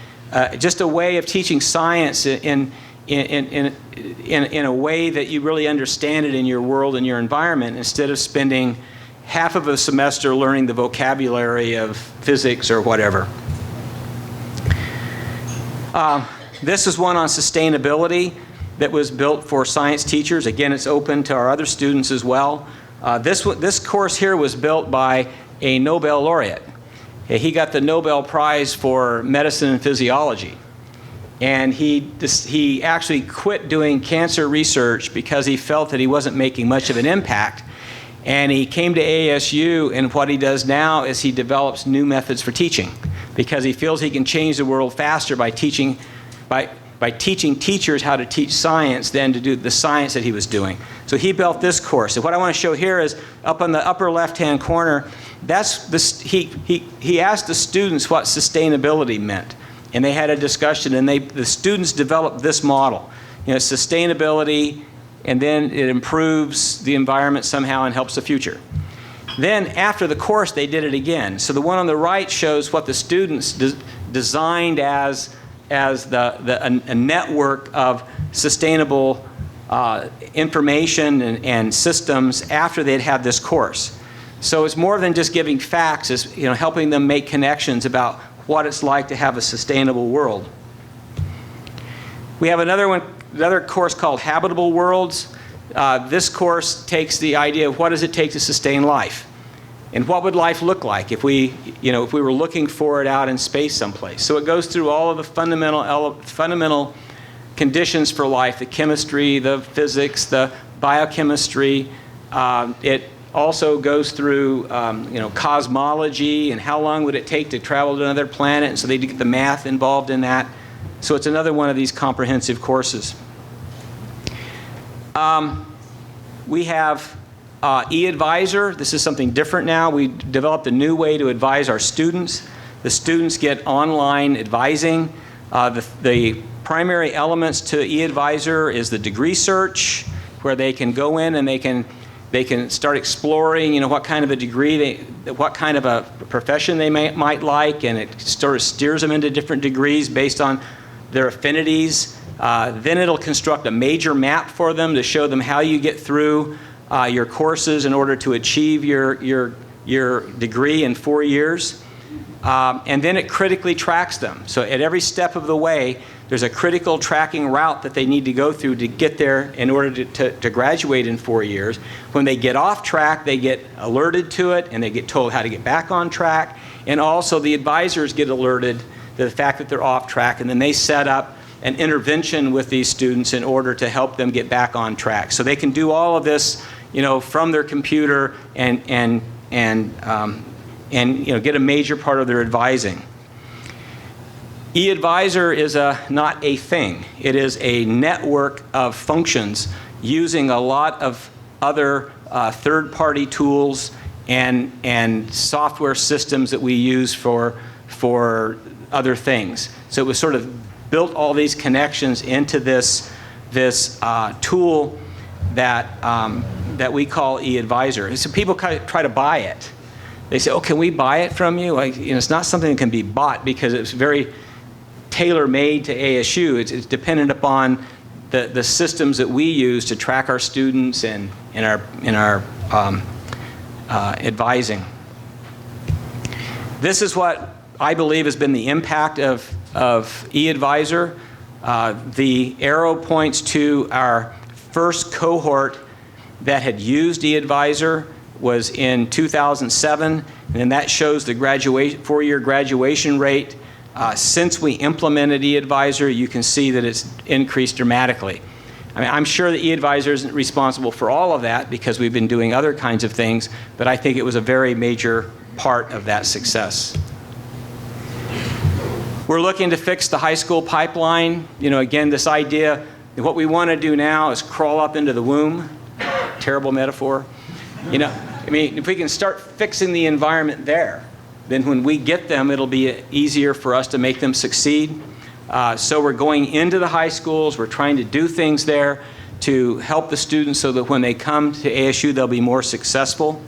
Just a way of teaching science in a way that you really understand it in your world and your environment, instead of spending half of a semester learning the vocabulary of physics or whatever. This is one on sustainability that was built for science teachers. Again, it's open to our other students as well. This course here was built by a Nobel laureate. He got the Nobel Prize for medicine and physiology. And he actually quit doing cancer research because he felt that he wasn't making much of an impact. And he came to ASU, and what he does now is he develops new methods for teaching because he feels he can change the world faster by teaching teachers how to teach science than to do the science that he was doing. So he built this course. And what I want to show here is up on the upper left-hand corner, he asked the students what sustainability meant. And they had a discussion, and the students developed this model. Sustainability, and then it improves the environment somehow and helps the future. Then after the course, they did it again. So the one on the right shows what the students designed as a network of sustainable information and systems after they'd had this course. So it's more than just giving facts, it's helping them make connections about what it's like to have a sustainable world. We have another course called Habitable Worlds. This course takes the idea of what does it take to sustain life, and what would life look like if we were looking for it out in space someplace. So it goes through all of the fundamental conditions for life: the chemistry, the physics, the biochemistry. It also goes through cosmology and how long would it take to travel to another planet, and so they get the math involved in that. So it's another one of these comprehensive courses. We have eAdvisor. This is something different now. We developed a new way to advise our students. The students get online advising. The primary elements to eAdvisor is the degree search, where they can go in and they can start exploring, what kind of a degree what kind of a profession they might like, and it sort of steers them into different degrees based on their affinities. Then it'll construct a major map for them to show them how you get through your courses in order to achieve your degree in 4 years. And then it critically tracks them. So at every step of the way, there's a critical tracking route that they need to go through to get there in order to graduate in 4 years. When they get off track, they get alerted to it, and they get told how to get back on track. And also the advisors get alerted to the fact that they're off track, and then they set up an intervention with these students in order to help them get back on track. So they can do all of this, from their computer and get a major part of their advising. eAdvisor is not a thing. It is a network of functions using a lot of other third-party tools and software systems that we use for other things. So it was sort of built all these connections into this tool that we call eAdvisor. So people try to buy it. They say, "Oh, can we buy it from you?" It's not something that can be bought because it's very tailor-made to ASU. It's dependent upon the systems that we use to track our students and in our advising. This is what I believe has been the impact of eAdvisor. The arrow points to our first cohort that had used eAdvisor was in 2007, and that shows the 4-year graduation rate. Since we implemented eAdvisor, you can see that it's increased dramatically. I'm sure that eAdvisor isn't responsible for all of that because we've been doing other kinds of things, but I think it was a very major part of that success. We're looking to fix the high school pipeline. Again, this idea that what we want to do now is crawl up into the womb. Terrible metaphor. If we can start fixing the environment there, then when we get them, it'll be easier for us to make them succeed. So we're going into the high schools. We're trying to do things there to help the students so that when they come to ASU, they'll be more successful.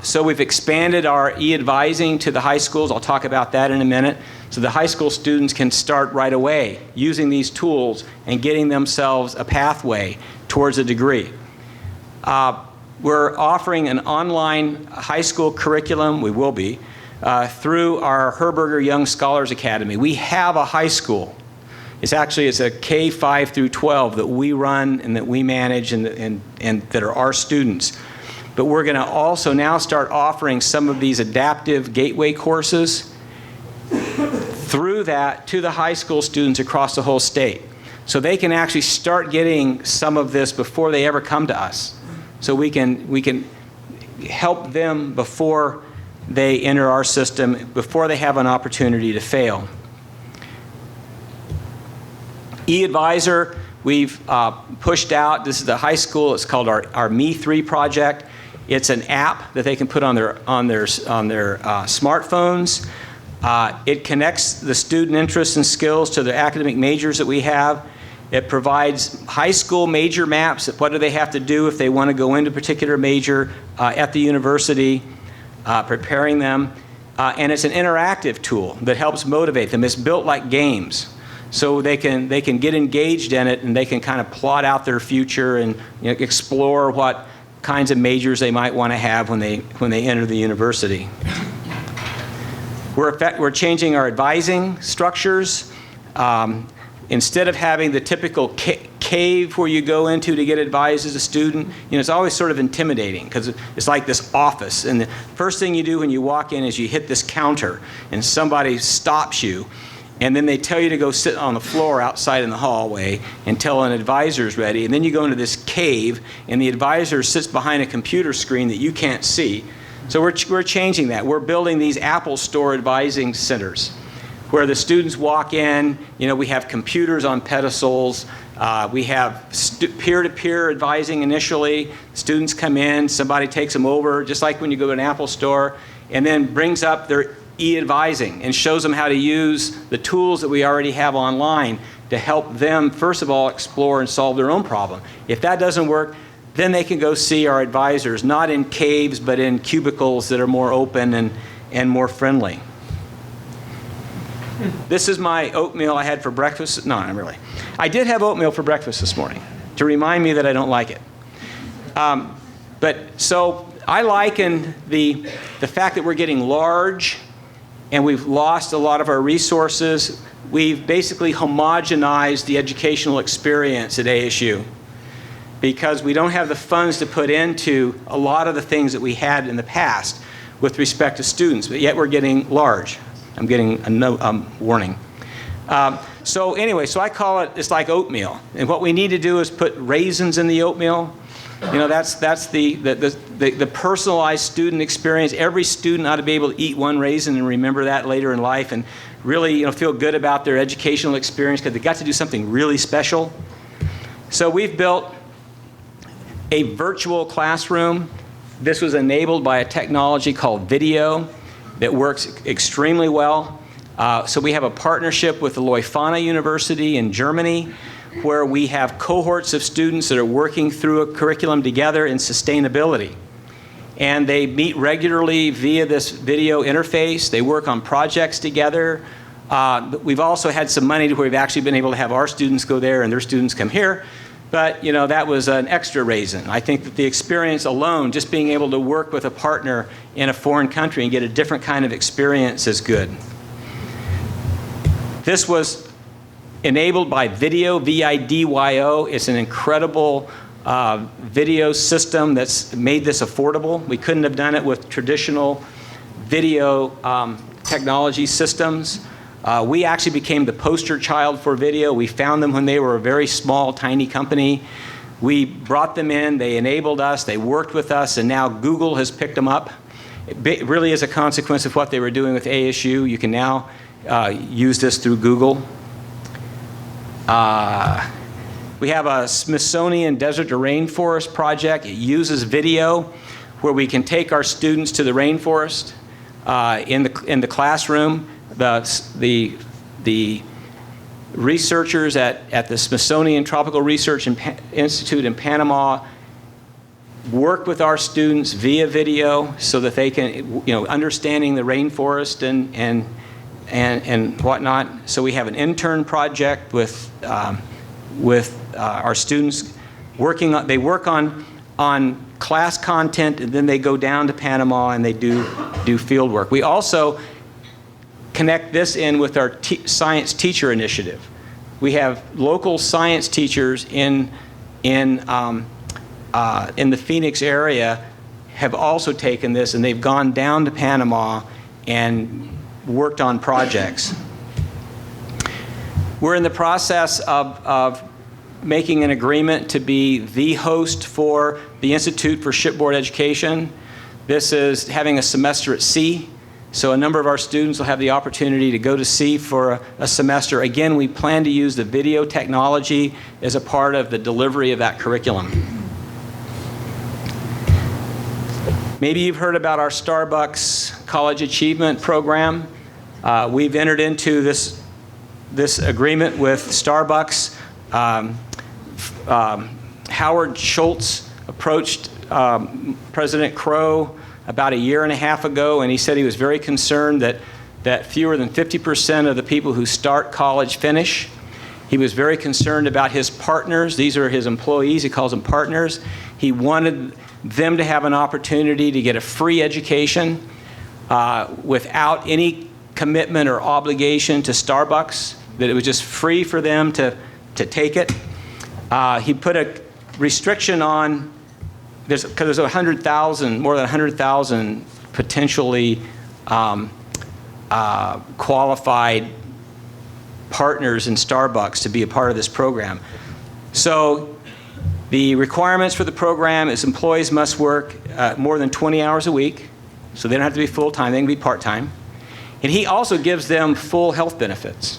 So we've expanded our e-advising to the high schools. I'll talk about that in a minute. So the high school students can start right away using these tools and getting themselves a pathway towards a degree. We're offering an online high school curriculum, we will be, through our Herberger Young Scholars Academy. We have a high school. It's a K-5 through 12 that we run and that we manage and that are our students. but we're going to also now start offering some of these adaptive gateway courses through that to the high school students across the whole state. So they can actually start getting some of this before they ever come to us. So we can help them before they enter our system, before they have an opportunity to fail. eAdvisor, we've pushed out. This is the high school. It's called our Me3 project. It's an app that they can put on their smartphones. It connects the student interests and skills to the academic majors that we have. It provides high school major maps. What do they have to do if they want to go into a particular major at the university, preparing them. And it's an interactive tool that helps motivate them. It's built like games. So they can get engaged in it, and they can kind of plot out their future and explore what kinds of majors they might want to have when they enter the university. We're changing our advising structures. Instead of having the typical cave where you go into to get advised as a student, it's always sort of intimidating because it's like this office. And the first thing you do when you walk in is you hit this counter and somebody stops you. And then they tell you to go sit on the floor outside in the hallway until an advisor is ready. And then you go into this cave, and the advisor sits behind a computer screen that you can't see. So we're changing that. We're building these Apple Store advising centers where the students walk in. We have computers on pedestals. We have peer-to-peer advising initially. Students come in, somebody takes them over, just like when you go to an Apple Store, and then brings up their e-advising and shows them how to use the tools that we already have online to help them, first of all, explore and solve their own problem. If that doesn't work, then they can go see our advisors, not in caves, but in cubicles that are more open and more friendly. This is my oatmeal I had for breakfast. No, not really. I did have oatmeal for breakfast this morning to remind me that I don't like it. So I liken the fact that we're getting large and we've lost a lot of our resources. We've basically homogenized the educational experience at ASU because we don't have the funds to put into a lot of the things that we had in the past with respect to students, but yet we're getting large. I'm getting a warning. So anyway, so I call it's like oatmeal. And what we need to do is put raisins in the oatmeal. That's the personalized student experience. Every student ought to be able to eat one raisin and remember that later in life and really feel good about their educational experience because they got to do something really special. So we've built a virtual classroom. This was enabled by a technology called video that works extremely well. So we have a partnership with the Leuphana University in Germany, where we have cohorts of students that are working through a curriculum together in sustainability. And they meet regularly via this video interface. They work on projects together. We've also had some money to where we've actually been able to have our students go there and their students come here. But that was an extra raisin. I think that the experience alone, just being able to work with a partner in a foreign country and get a different kind of experience is good. This was enabled by Video, VIDYO. It's an incredible video system that's made this affordable. We couldn't have done it with traditional video technology systems. We actually became the poster child for video. We found them when they were a very small, tiny company. We brought them in, they enabled us, they worked with us, and now Google has picked them up. It really is a consequence of what they were doing with ASU. You can now use this through Google. We have a Smithsonian Desert to Rainforest project. It uses video where we can take our students to the rainforest in the classroom. The researchers at the Smithsonian Tropical Research Institute in Panama work with our students via video so that they can, understanding the rainforest and whatnot. So we have an intern project with our students working on. They work on class content, and then they go down to Panama and they do field work. We also connect this in with our science teacher initiative. We have local science teachers in the Phoenix area have also taken this, and they've gone down to Panama and worked on projects. We're in the process of making an agreement to be the host for the Institute for Shipboard Education. This is having a semester at sea, so a number of our students will have the opportunity to go to sea for a semester. Again, we plan to use the video technology as a part of the delivery of that curriculum. Maybe you've heard about our Starbucks College Achievement Program. We've entered into this agreement with Starbucks. Howard Schultz approached President Crow about a year and a half ago, and he said he was very concerned that fewer than 50% of the people who start college finish. He was very concerned about his partners. These are his employees. He calls them partners. He wanted them to have an opportunity to get a free education without any commitment or obligation to Starbucks, that it was just free for them to take it. He put a restriction on, because there's 100,000, more than 100,000 potentially qualified partners in Starbucks to be a part of this program. So the requirements for the program is employees must work more than 20 hours a week, so they don't have to be full-time, they can be part-time. And he also gives them full health benefits.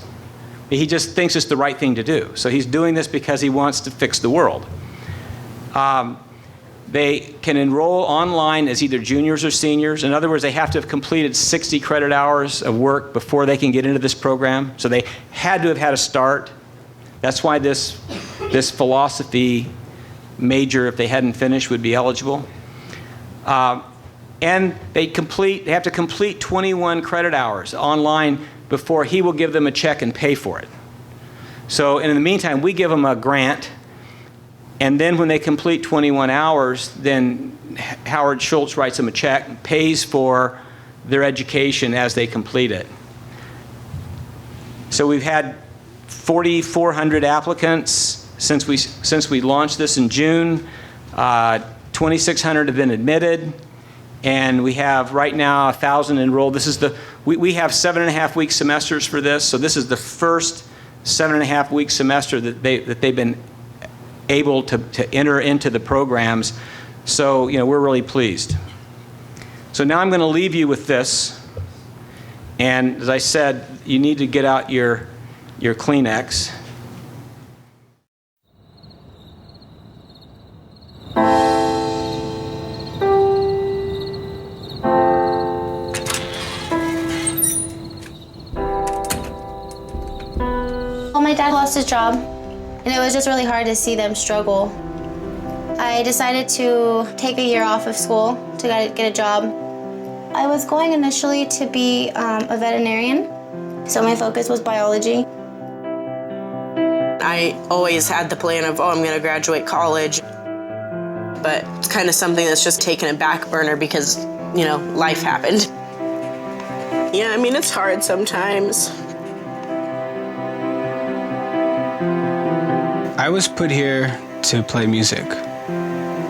He just thinks it's the right thing to do. So he's doing this because he wants to fix the world. They can enroll online as either juniors or seniors. In other words, they have to have completed 60 credit hours of work before they can get into this program. So they had to have had a start. That's why this philosophy major, if they hadn't finished, would be eligible. And they have to complete 21 credit hours online before he will give them a check and pay for it. So in the meantime, we give them a grant, and then when they complete 21 hours, then Howard Schultz writes them a check and pays for their education as they complete it. So we've had 4,400 applicants since we launched this in June. 2,600 have been admitted, and we have right now 1,000 enrolled. This is we have 7.5-week semesters for this, so this is the first 7.5-week semester that they've been able to enter into the programs. So we're really pleased. So now I'm going to leave you with this, and as I said, you need to get out your Kleenex.
Well, my dad lost his job, and it was just really hard to see them struggle. I decided to take a year off of school to get a job. I was going initially to be a veterinarian, so my focus was biology.
I always had the plan of, I'm going to graduate college, but it's kind of something that's just taken a back burner because, life happened. Yeah, I mean, it's hard sometimes.
I was put here to play music.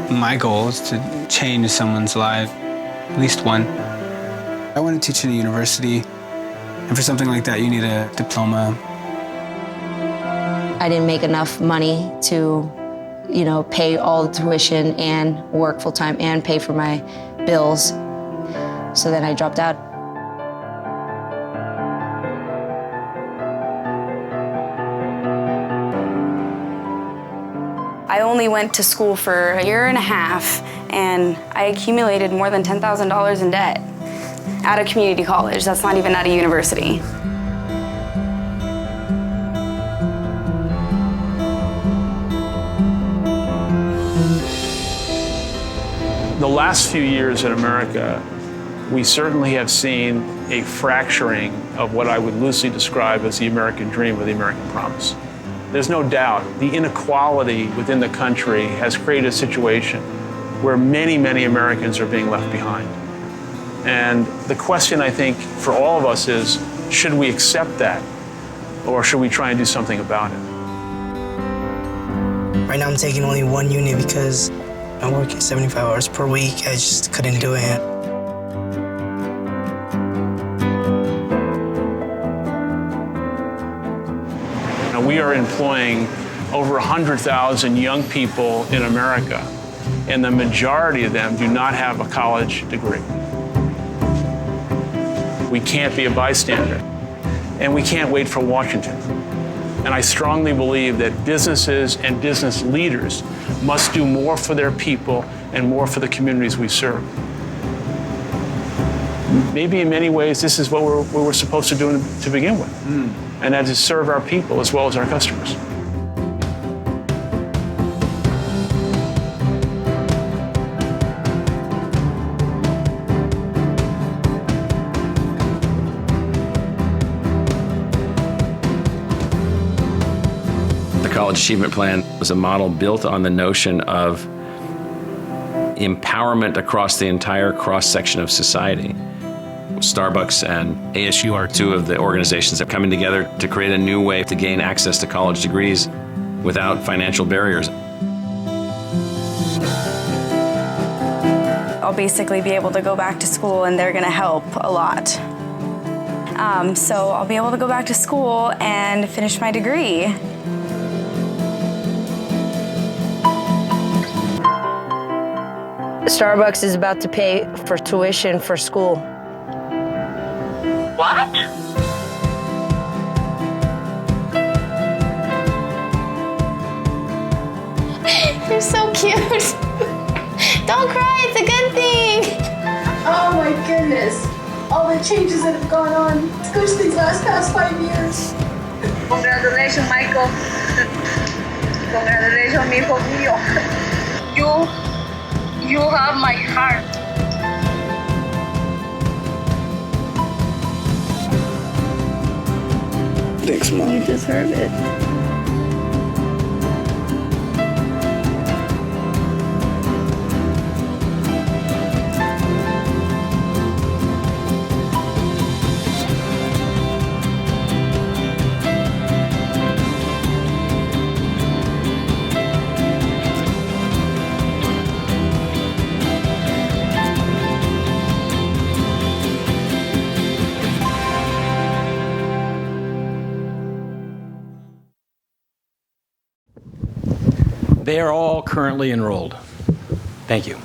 My goal is to change someone's life, at least one. I want to teach in a university, and for something like that, you need a diploma.
I didn't make enough money to, pay all the tuition and work full-time and pay for my bills. So then I dropped out.
I only went to school for a year and a half, and I accumulated more than $10,000 in debt at a community college. That's not even at a university.
The last few years in America, we certainly have seen a fracturing of what I would loosely describe as the American dream or the American promise. There's no doubt the inequality within the country has created a situation where many, many Americans are being left behind. And the question, I think, for all of us is, should we accept that, or should we try and do something about it?
Right now I'm taking only one unit because I'm working 75 hours per week. I just couldn't do it.
Now, we are employing over 100,000 young people in America, and the majority of them do not have a college degree. We can't be a bystander, and we can't wait for Washington. And I strongly believe that businesses and business leaders must do more for their people and more for the communities we serve. Maybe in many ways, this is what we're supposed to do to begin with, and that is serve our people as well as our customers.
The College Achievement Plan was a model built on the notion of empowerment across the entire cross-section of society. Starbucks and ASU are two of the organizations that are coming together to create a new way to gain access to college degrees without financial barriers.
I'll basically be able to go back to school, and they're going to help a lot. So I'll be able to go back to school and finish my degree.
Starbucks is about to pay for tuition for school.
What?
You're so cute. Don't cry, it's a good thing.
Oh my goodness. All the changes that have gone on, especially these past 5 years. Congratulations, Michael. Congratulations, hijo mío. You have my heart.
Thanks, Mom.
You deserve it.
They are all currently enrolled. Thank you.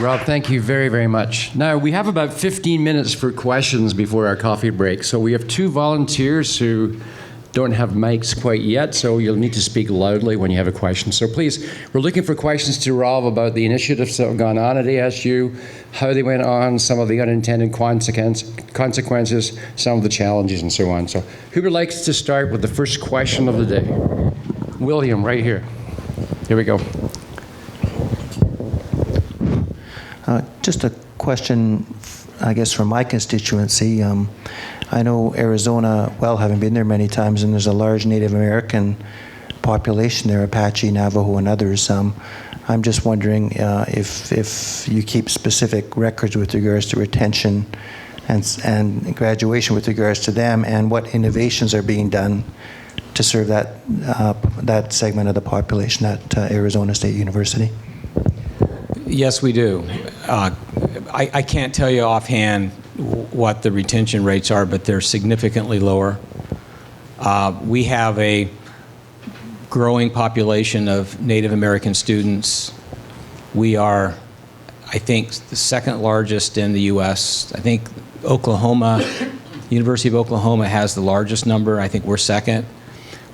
Rob, thank you very, very much. Now, we have about 15 minutes for questions before our coffee break. So we have two volunteers who don't have mics quite yet, so you'll need to speak loudly when you have a question. So please, we're looking for questions to Rob about the initiatives that have gone on at ASU, how they went on, some of the unintended consequences, some of the challenges, and so on. So who would like to start with the first question of the day? William, right here. Here we go.
Just a question, I guess, from my constituency. I know Arizona well, having been there many times, and there's a large Native American population there, Apache, Navajo, and others. I'm just wondering if you keep specific records with regards to retention and graduation with regards to them, and what innovations are being done to serve that segment of the population at Arizona State University.
Yes, we do. I can't tell you offhand what the retention rates are, but they're significantly lower. We have a growing population of Native American students. We are, I think, the second largest in the U.S. I think Oklahoma, University of Oklahoma has the largest number. I think we're second.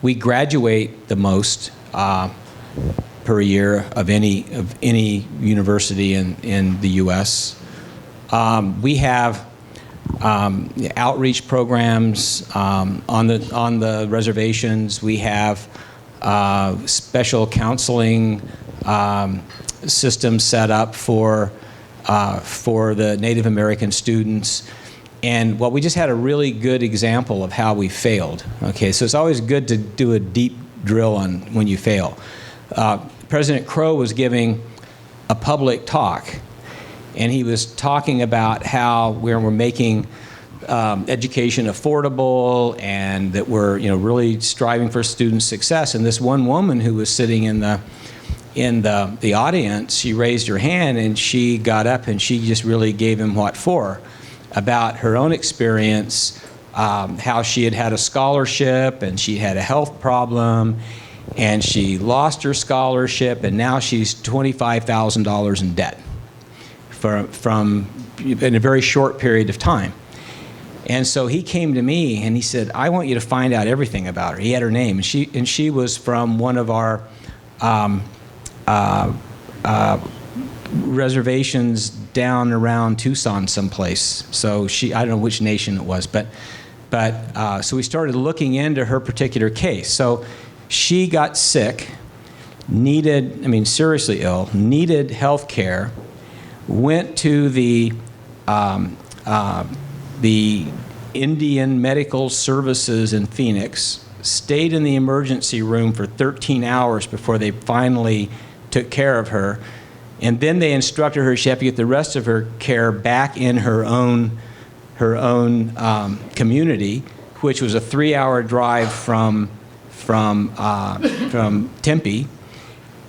We graduate the most per year of any university in the U.S. We have outreach programs on the reservations. We have special counseling systems set up for the Native American students. And well, we just had a really good example of how we failed. Okay, so it's always good to do a deep drill on when you fail. President Crow was giving a public talk, and he was talking about how we're making education affordable and that were, really striving for student success. And this one woman who was sitting in the audience, she raised her hand and she got up and she just really gave him what for about her own experience, how she had a scholarship and she had a health problem and she lost her scholarship and now she's $25,000 in debt from in a very short period of time. And so he came to me and he said, I want you to find out everything about her. He had her name, and she was from one of our reservations down around Tucson someplace. So I don't know which nation it was, but so we started looking into her particular case. So she got sick, seriously ill, needed health care, went to the Indian Medical Services in Phoenix, stayed in the emergency room for 13 hours before they finally took care of her. And then they instructed her she had to get the rest of her care back in her own community, which was a 3-hour drive from Tempe.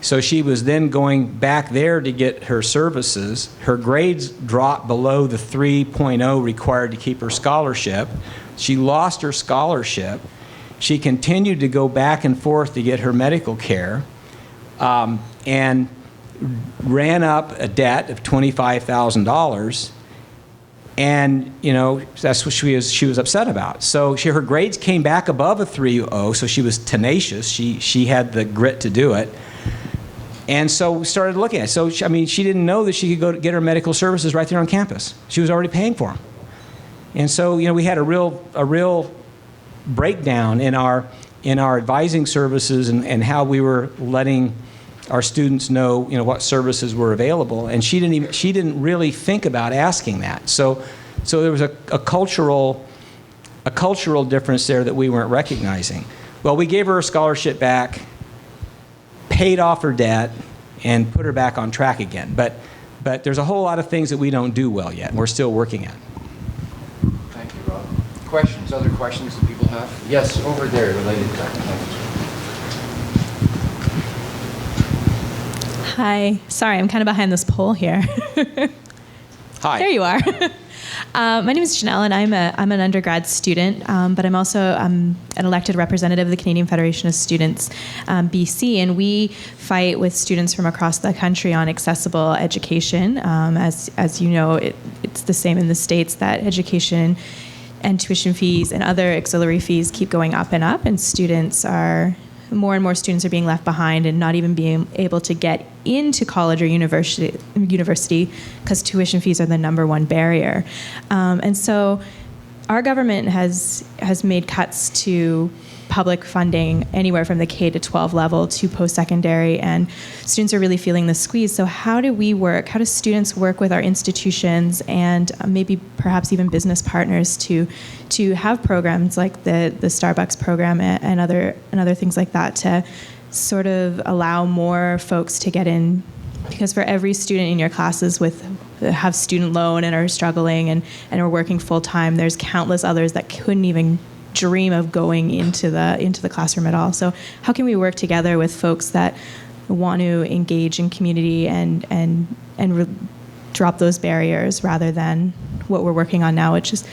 So she was then going back there to get her services. Her grades dropped below the 3.0 required to keep her scholarship. She lost her scholarship. She continued to go back and forth to get her medical care, and ran up a debt of $25,000. And that's what she was upset about. So her grades came back above a 3.0, so she was tenacious. She had the grit to do it. And so we started looking at it. So, she didn't know that she could go to get her medical services right there on campus. She was already paying for them. And so, we had a real breakdown in our advising services and how we were letting our students know, what services were available. And she didn't really think about asking that. So there was a cultural difference there that we weren't recognizing. Well, we gave her a scholarship back, paid off her debt, and put her back on track again. But there's a whole lot of things that we don't do well yet, and we're still working at.
Thank you, Rob. Questions? Other questions that people have? Yes, over there, related to that.
Hi. Sorry, I'm kind of behind this pole here.
Hi.
There you are. My name is Janelle, and I'm an undergrad student, but I'm also an elected representative of the Canadian Federation of Students, BC, and we fight with students from across the country on accessible education. As you know, it's the same in the States that education and tuition fees and other auxiliary fees keep going up, and more and more students are being left behind and not even being able to get into college or university because tuition fees are the #1 barrier. And so our government has made cuts to public funding anywhere from the K-12 level to post-secondary, and students are really feeling the squeeze. So how do students work with our institutions and maybe perhaps even business partners to have programs like the Starbucks program and other things like that to sort of allow more folks to get in? Because for every student in your classes have student loan and are struggling and are working full-time, there's countless others that couldn't even dream of going into the classroom at all. So how can we work together with folks that want to engage in community and drop those barriers rather than what we're working on now, which is,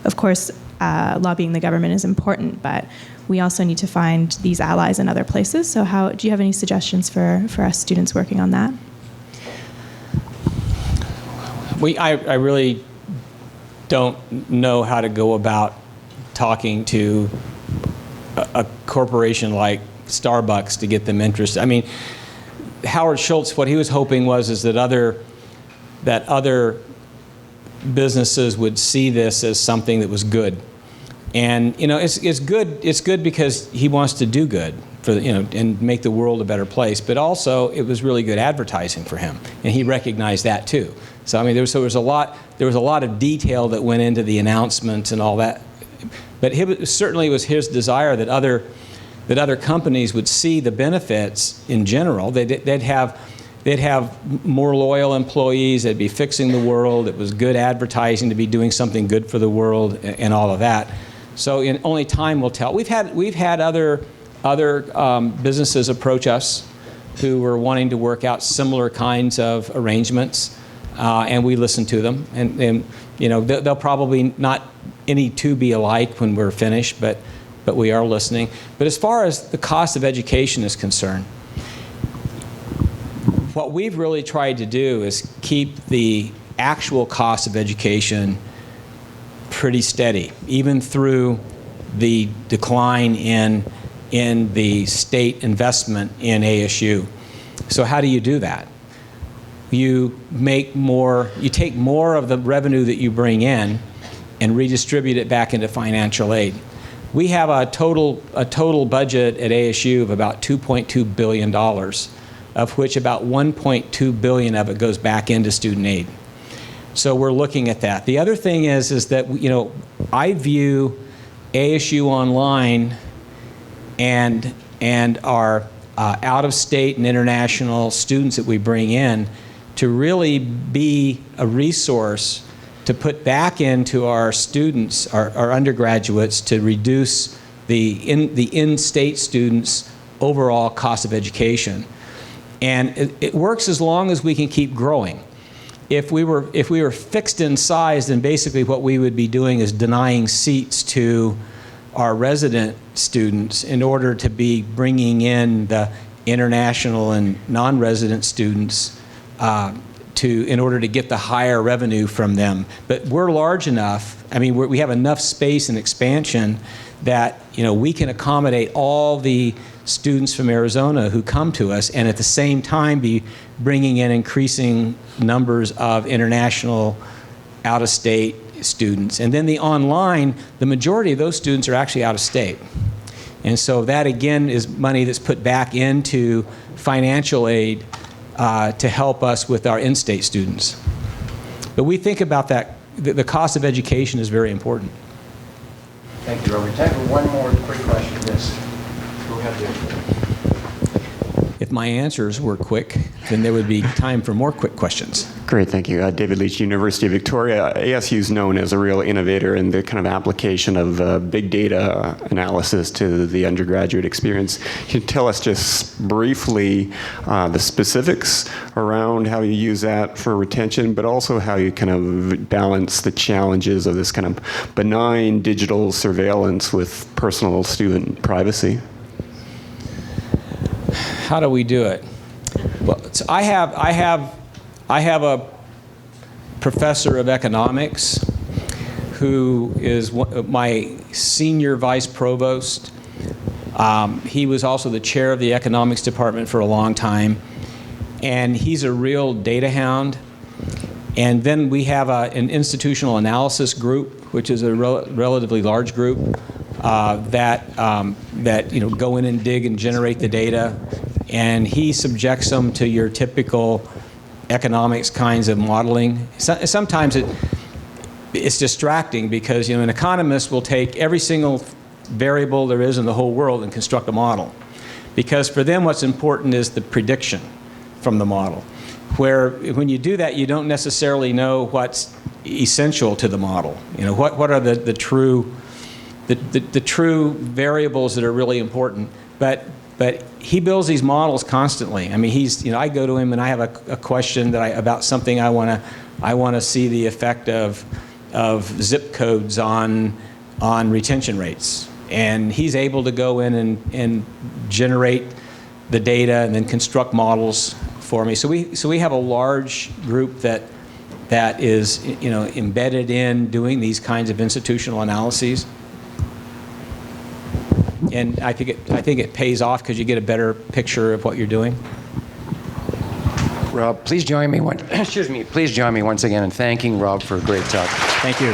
of course, lobbying the government is important, but we also need to find these allies in other places. So do you have any suggestions for us students working on that?
I really don't know how to go about talking to a corporation like Starbucks to get them interested. Howard Schultz, what he was hoping is that other businesses would see this as something that was good. And it's good because he wants to do good for and make the world a better place. But also it was really good advertising for him, and he recognized that too. So there was a lot of detail that went into the announcements and all that. But it certainly was his desire that other companies would see the benefits in general. They'd have they'd have more loyal employees, they'd be fixing the world, it was good advertising to be doing something good for the world and all of that. So only time will tell. We've had other businesses approach us who were wanting to work out similar kinds of arrangements, and we listen to them. And you know, they'll probably not any two be alike when we're finished, but we are listening. But as far as the cost of education is concerned, what we've really tried to do is keep the actual cost of education pretty steady, even through the decline in the state investment in ASU. So how do you do that? You take more of the revenue that you bring in and redistribute it back into financial aid. We have a total budget at ASU of about $2.2 billion, of which about $1.2 billion of it goes back into student aid. So we're looking at that. The other thing is that, you know, I view ASU Online and our out-of-state and international students that we bring in to really be a resource to put back into our students, our undergraduates, to reduce the in-state students' overall cost of education. And it works as long as we can keep growing. If we were fixed in size, then basically what we would be doing is denying seats to our resident students in order to be bringing in the international and non-resident students in order to get the higher revenue from them. But we're large enough, I mean, we have enough space and expansion that, you know, we can accommodate all the students from Arizona who come to us, and at the same time be bringing in increasing numbers of international out-of-state students. And then the online, the majority of those students are actually out-of-state. And so that, again, is money that's put back into financial aid to help us with our in-state students. But we think about that, the cost of education is very important.
Thank you, Robert. Time for one more quick question. Yes. Go ahead, Dave.
If my answers were quick, then there would be time for more quick questions.
Great, thank you. David Leach, University of Victoria. ASU is known as a real innovator in the kind of application of big data analysis to the undergraduate experience. Can you tell us just briefly the specifics around how you use that for retention, but also how you kind of balance the challenges of this kind of benign digital surveillance with personal student privacy?
How do we do it? Well, so I have a professor of economics who is my senior vice provost. He was also the chair of the economics department for a long time, and he's a real data hound. And then we have an institutional analysis group, which is a relatively large group that you know, go in and dig and generate the data. And he subjects them to your typical economics kinds of modeling. Sometimes it's distracting because, you know, an economist will take every single variable there is in the whole world and construct a model. Because for them what's important is the prediction from the model. Where when you do that, you don't necessarily know what's essential to the model. You know, what are the true variables that are really important. But he builds these models constantly. I mean, you know, I go to him and I have a question about something I want to see the effect of zip codes on retention rates, and he's able to go in and generate the data and then construct models for me. So we have a large group that is, you know, embedded in doing these kinds of institutional analyses. And I think it pays off because you get a better picture of what you're doing.
Rob, please join me. Please join me once again in thanking Rob for a great talk.
Thank you.